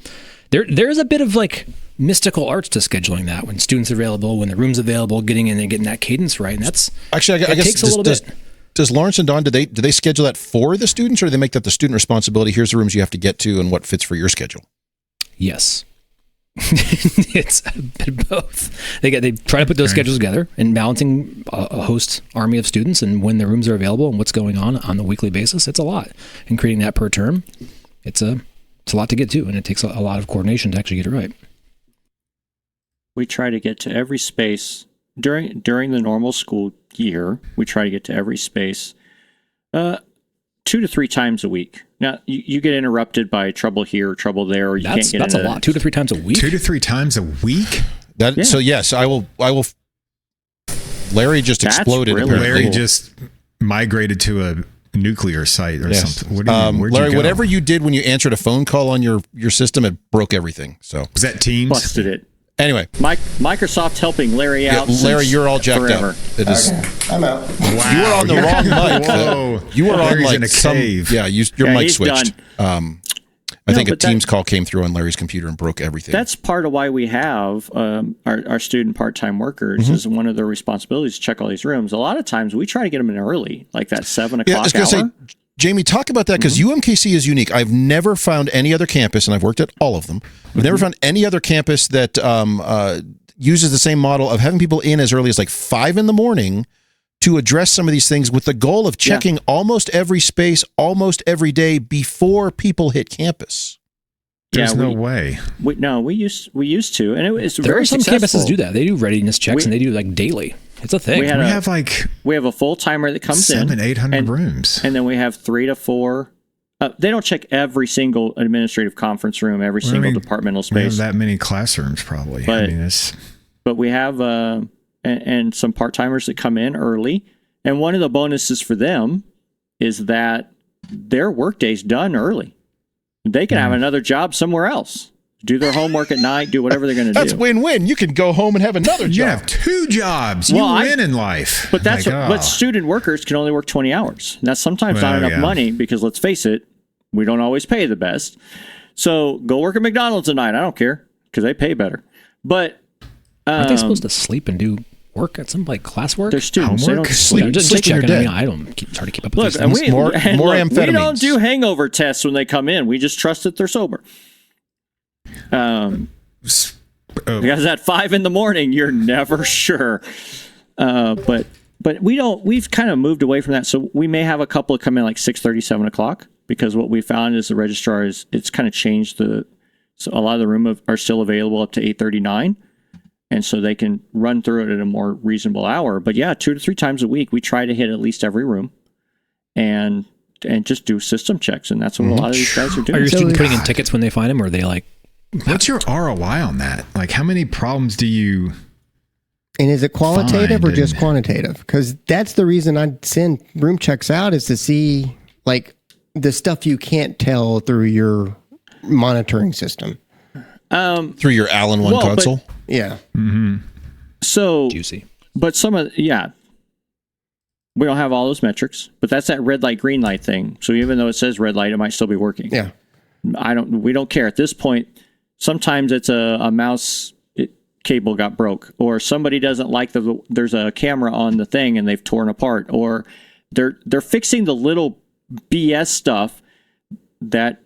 There's a bit of like mystical arts to scheduling that when students are available, when the room's available, getting in and getting that cadence right. And that's
actually, I guess
takes a little bit.
Does Lawrence and Don, do they schedule that for the students, or do they make that the student responsibility? Here's the rooms you have to get to and what fits for your schedule.
Yes. It's a bit of both. They try to put those schedules together and balancing a host army of students and when the rooms are available and what's going on the weekly basis. It's a lot. And creating that per term, it's a lot to get to, and it takes a lot of coordination to actually get it right.
we try to get to every space during the normal school year. We try to get to every space 2 to 3 times a week. Now, you get interrupted by trouble here, trouble there, or you can't get
That's a lot. 2 to 3 times a week?
2 to 3 times a week?
So, yes, I will. Larry just exploded.
Really
Larry
cool.
just migrated to a nuclear site or something. Where'd
Larry,
you go?
whatever you did when you answered a phone call on your system, it broke everything. So
was that Teams?
Busted it.
Anyway,
Microsoft helping Larry out.
Larry, you're all jacked
forever.
up. It is.
I'm out.
Wow,
You were on the wrong mic.
Whoa.
You were on
Larry's
like
in a
some.
cave.
Yeah, your mic
he's
switched.
done.
I think a
but
Teams call came through on Larry's computer and broke everything.
That's part of why we have our student part-time workers is one of their responsibilities to check all these rooms. A lot of times we try to get them in early, like that 7 o'clock
I was going to
hour.
say, Jamie, talk about that because UMKC is unique. I've never found any other campus, and I've worked at all of them. I've never found any other campus that uses the same model of having people in as early as like 5 in the morning to address some of these things with the goal of checking almost every space, almost every day before people hit campus.
There's no way.
We used to, and it was
There
very
are some
successful.
campuses do that. They do readiness checks and they do like daily. It's a thing.
We
We have
a full timer that comes
700-800
and,
rooms,
and then we have 3 to 4. They don't check every single administrative conference room, every single departmental
we have
space.
that many classrooms probably.
But-
it's
But we have and some part timers that come in early, and one of the bonuses for them is that their workday's done early. They can have another job somewhere else, do their homework at night, do whatever they're going to do.
That's win-win. You can go home and have another job.
you have 2 jobs.
Well,
you win in life.
But that's
Like,
but student workers can only work 20 hours. And that's sometimes not enough money because let's face it, we don't always pay the best. So go work at McDonald's tonight. I don't care because they pay better. But
aren't they supposed to sleep and do work at some like classwork?
they're students.
Homework?
They don't
Sleep.
I'm just
Sleeping or
checking.
dead.
I don't it's hard to keep up with
Look,
these
and
things.
More
we
amphetamines.
don't do hangover tests when they come in. We just trust that they're sober. Because at 5 in the morning, you're never sure. But we don't. We've kind of moved away from that. So we may have a couple come in like 6:30, 7 o'clock because what we found is the registrar it's kind of changed so a lot of the room are still available up to 8:39. And so they can run through it at a more reasonable hour. But yeah, 2 to 3 times a week, we try to hit at least every room and just do system checks. And that's what a lot of these guys are doing.
Are your students putting in tickets when they find them, or are they like?
What's your ROI on that? Like, how many problems do you?
And is it qualitative
Fine,
or just
and-
quantitative? Because that's the reason I send room checks out is to see like the stuff you can't tell through your monitoring system.
Through your Allen One console?
Yeah.
So
Juicy.
But we don't have all those metrics, but that's that red light, green light thing. So even though it says red light, it might still be working.
Yeah.
We don't care at this point. Sometimes it's a mouse cable got broke, or somebody doesn't like there's a camera on the thing and they've torn apart, or they're fixing the little BS stuff that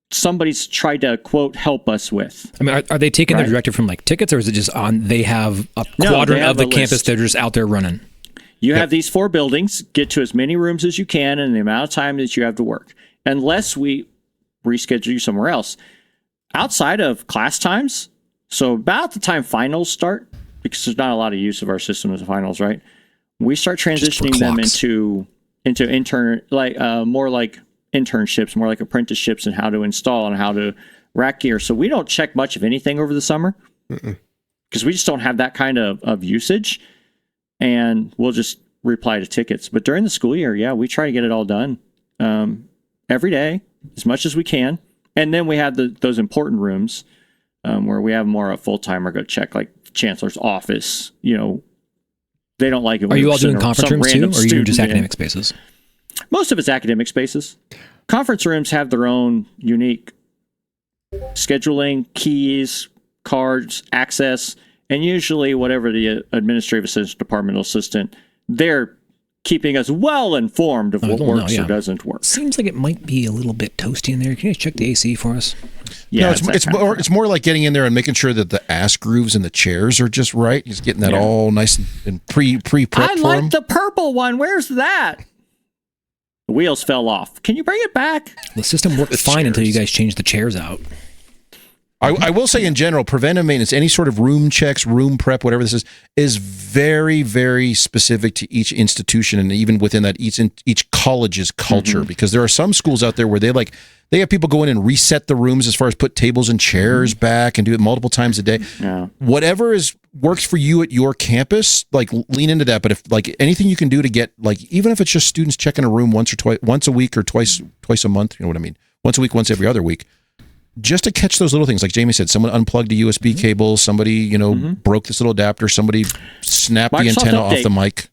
somebody's tried to quote help us with.
I mean, are they taking their directive from like tickets, or is it just on? They have a quadrant
have
of the
a
campus
list.
they're just out there running.
You have these 4 buildings, get to as many rooms as you can in the amount of time that you have to work, unless we reschedule you somewhere else. Outside of class times, so about the time finals start, because there's not a lot of use of our system as finals, right? We start transitioning them into more like internships, more like apprenticeships, and how to install and how to rack gear. So we don't check much of anything over the summer because we just don't have that kind of usage, and we'll just reply to tickets. But during the school year, yeah, we try to get it all done every day as much as we can. And then we have those important rooms where we have more a full-timer go check, like Chancellor's office. They don't like it.
Are you all doing conference rooms too, or are you just academic spaces?
Most of it's academic spaces. Conference rooms have their own unique scheduling, keys, cards, access, and usually whatever the administrative assistant, departmental assistant, they're keeping us well informed of what works or doesn't work.
Seems like it might be a little bit toasty in there. Can you guys check the AC for us?
Yeah, no, it's more like getting in there and making sure that the ass grooves in the chairs are just right. Just getting that all nice and pre-prepped for them.
I like the purple one. Where's that? The wheels fell off. Can you bring it back?
The system worked fine until you guys changed the chairs out.
I will say in general, preventive maintenance, any sort of room checks, room prep, whatever this is very, very specific to each institution, and even within that, each college's culture. Because there are some schools out there where they have people go in and reset the rooms as far as put tables and chairs back and do it multiple times a day.
Yeah.
Whatever works for you at your campus, lean into that. But if anything you can do to get even if it's just students checking a room once a week or twice a month, you know what I mean? Once a week, once every other week. Just to catch those little things, like Jamie said, someone unplugged a USB cable, somebody, broke this little adapter, somebody snapped the antenna off the mic.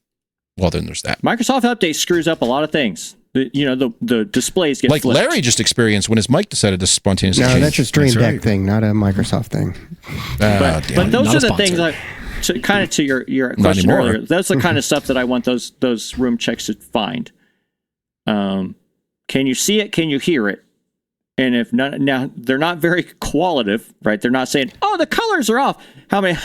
Well, then there's that.
Microsoft Update screws up a lot of things. The displays get flipped.
Larry just experienced when his mic decided to spontaneously change.
No, that's a Stream Deck thing, not a Microsoft thing.
But those are the things to your question earlier. That's the kind of stuff that I want those room checks to find. Can you see it? Can you hear it? And if not, now they're not very qualitative, right? They're not saying, "Oh, the colors are off." How did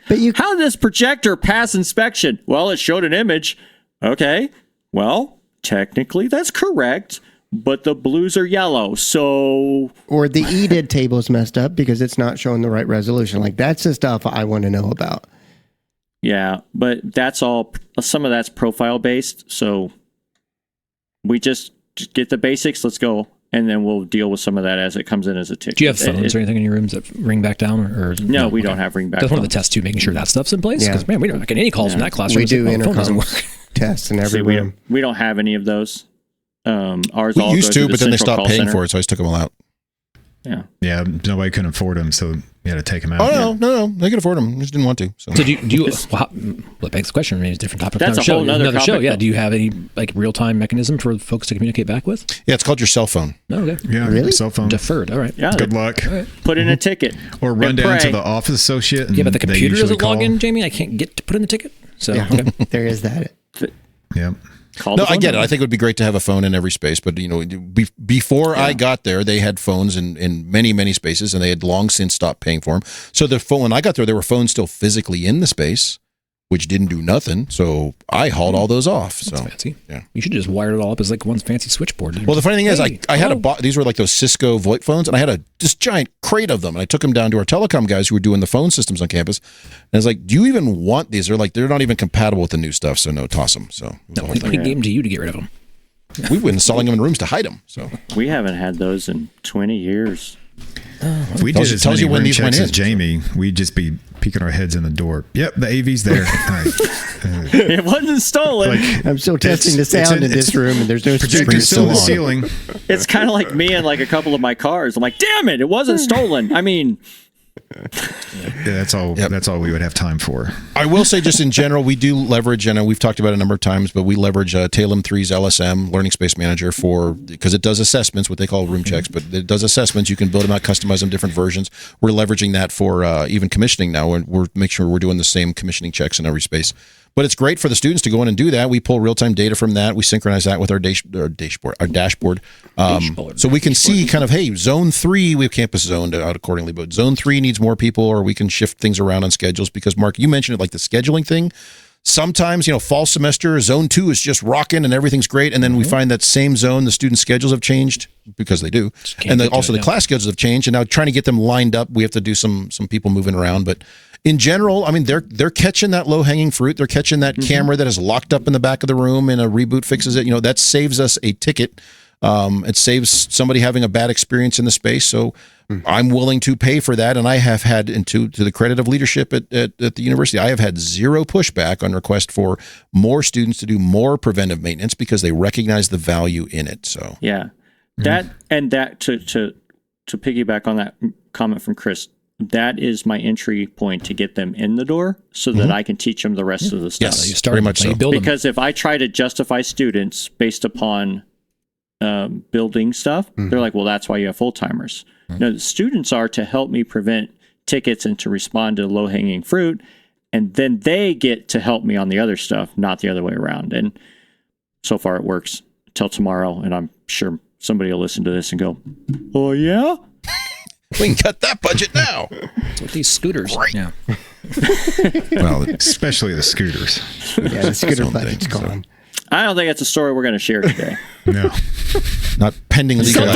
this projector pass inspection? Well, it showed an image. Okay, well, technically that's correct, but the blues are yellow, so
or the EDID table's messed up because it's not showing the right resolution. That's the stuff I want to know about.
Yeah, but that's all. Some of that's profile based, so we just get the basics. Let's go. And then we'll deal with some of that as it comes in as a ticket.
Do you have phones or anything in your rooms that ring back down? Or
no, we don't have ring back down.
That's one of the tests too, making sure that stuff's in place. Because man, we don't get any calls from that classroom.
We do intercom tests in every room.
We don't have any of those. Ours
we
all
used to, but then they stopped paying
center.
for it, so I just took them all out.
Yeah, nobody couldn't afford them, so you had to take them out.
Oh no, they could afford them. I just didn't want to. So
do you? That begs the question. I mean, it's a different topic.
That's a whole other
show. Yeah. Do you have any real time mechanism for folks to communicate back with?
Yeah, it's called your cell phone.
Oh, okay.
Yeah,
really?
Cell phone.
Deferred. All right.
Yeah.
Good luck.
Right.
Put in a ticket
or run down to the office associate. And
but the computer doesn't log in,
call.
Jamie. I can't get to put in the ticket. So
there is that.
Yeah.
No, I get it. I think it would be great to have a phone in every space, but before I got there, they had phones in many, many spaces, and they had long since stopped paying for them. So the phone when I got there were phones still physically in the space, which didn't do nothing. So I hauled all those off.
That's
so
fancy.
Yeah,
you should just wire it all up as one fancy switchboard.
Well, the funny thing is, I had these were like those Cisco VoIP phones, and I had this giant crate of them, and I took them down to our telecom guys who were doing the phone systems on campus, and I was like, "Do you even want these?" They're not even compatible with the new stuff, so no, toss them. So
we gave them to you to get rid of them.
We've been selling them in rooms to hide them. So
we haven't had those in 20 years.
If we did as
tells
many
you when
room
these went
checks as
in.
Jamie, we'd just be peeking our heads in the door. Yep, the AV's there.
It wasn't stolen.
I'm still testing the sound in this room, and there's no
projector still in the ceiling.
It's kind of like me and a couple of my cars. I'm like, damn it wasn't stolen. I mean,
that's all. Yep. That's all we would have time for.
I will say, just in general, we do leverage, and we've talked about it a number of times, but we leverage Talem 3's LSM, Learning Space Manager, because it does assessments, what they call room checks, but it does assessments. You can build them out, customize them, different versions. We're leveraging that for even commissioning now, and we're making sure we're doing the same commissioning checks in every space. But it's great for the students to go in and do that. We pull real-time data from that. We synchronize that with our dashboard. So we can see kind of, hey, zone 3, we have campus zoned out accordingly, but zone 3 needs more people, or we can shift things around on schedules. Because, Mark, you mentioned it, like the scheduling thing. Sometimes, fall semester, zone 2 is just rocking and everything's great. And then we find that same zone, the student schedules have changed, because they do. And also the class schedules have changed. And now trying to get them lined up, we have to do some people moving around. But in general, I mean, they're catching that low-hanging fruit. They're catching that camera that is locked up in the back of the room, and a reboot fixes it. That saves us a ticket. It saves somebody having a bad experience in the space. So I'm willing to pay for that. And I have had, and to the credit of leadership at the university, I have had zero pushback on request for more students to do more preventive maintenance because they recognize the value in it. So
yeah, that to piggyback on that comment from Chris, that is my entry point to get them in the door so that I can teach them the rest of the stuff.
Yes, you very much so.
Because if I try to justify students based upon building stuff, they're like, well, that's why you have full-timers. No, the students are to help me prevent tickets and to respond to low-hanging fruit, and then they get to help me on the other stuff, not the other way around. And so far it works till tomorrow, and I'm sure somebody will listen to this and go, oh yeah?
We can cut that budget now.
With these scooters.
Right.
Yeah.
Well, especially the scooters.
Yeah, the scooter budget's gone.
I don't think that's a story we're going to share today.
No.
Not pending legal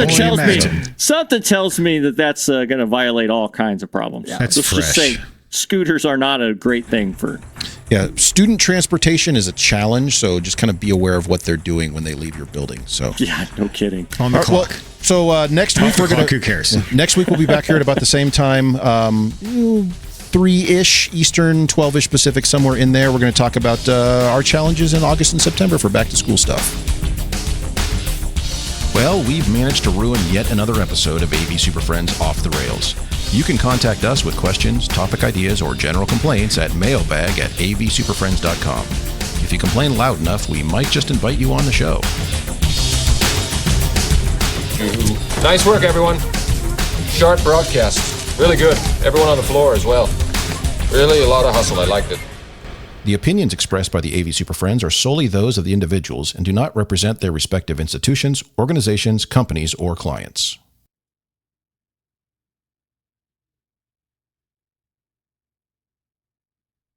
Something tells me that that's going to violate all kinds of problems.
That's
Let's
fresh.
just say scooters are not a great thing for...
Yeah, student transportation is a challenge, so just kind of be aware of what they're doing when they leave your building. So
Yeah, no kidding.
On the clock.
So next week we're going to...
Who cares?
Next week we'll be back here at about the same time, 3-ish Eastern, 12-ish Pacific, somewhere in there. We're going to talk about our challenges in August and September for back-to-school stuff. Well, we've managed to ruin yet another episode of AV Super Friends Off the Rails. You can contact us with questions, topic ideas, or general complaints at mailbag@avsuperfriends.com. If you complain loud enough, we might just invite you on the show.
Nice work, everyone. Sharp broadcast. Really good. Everyone on the floor as well. Really a lot of hustle. I liked it.
The opinions expressed by the AV Super Friends are solely those of the individuals and do not represent their respective institutions, organizations, companies, or clients.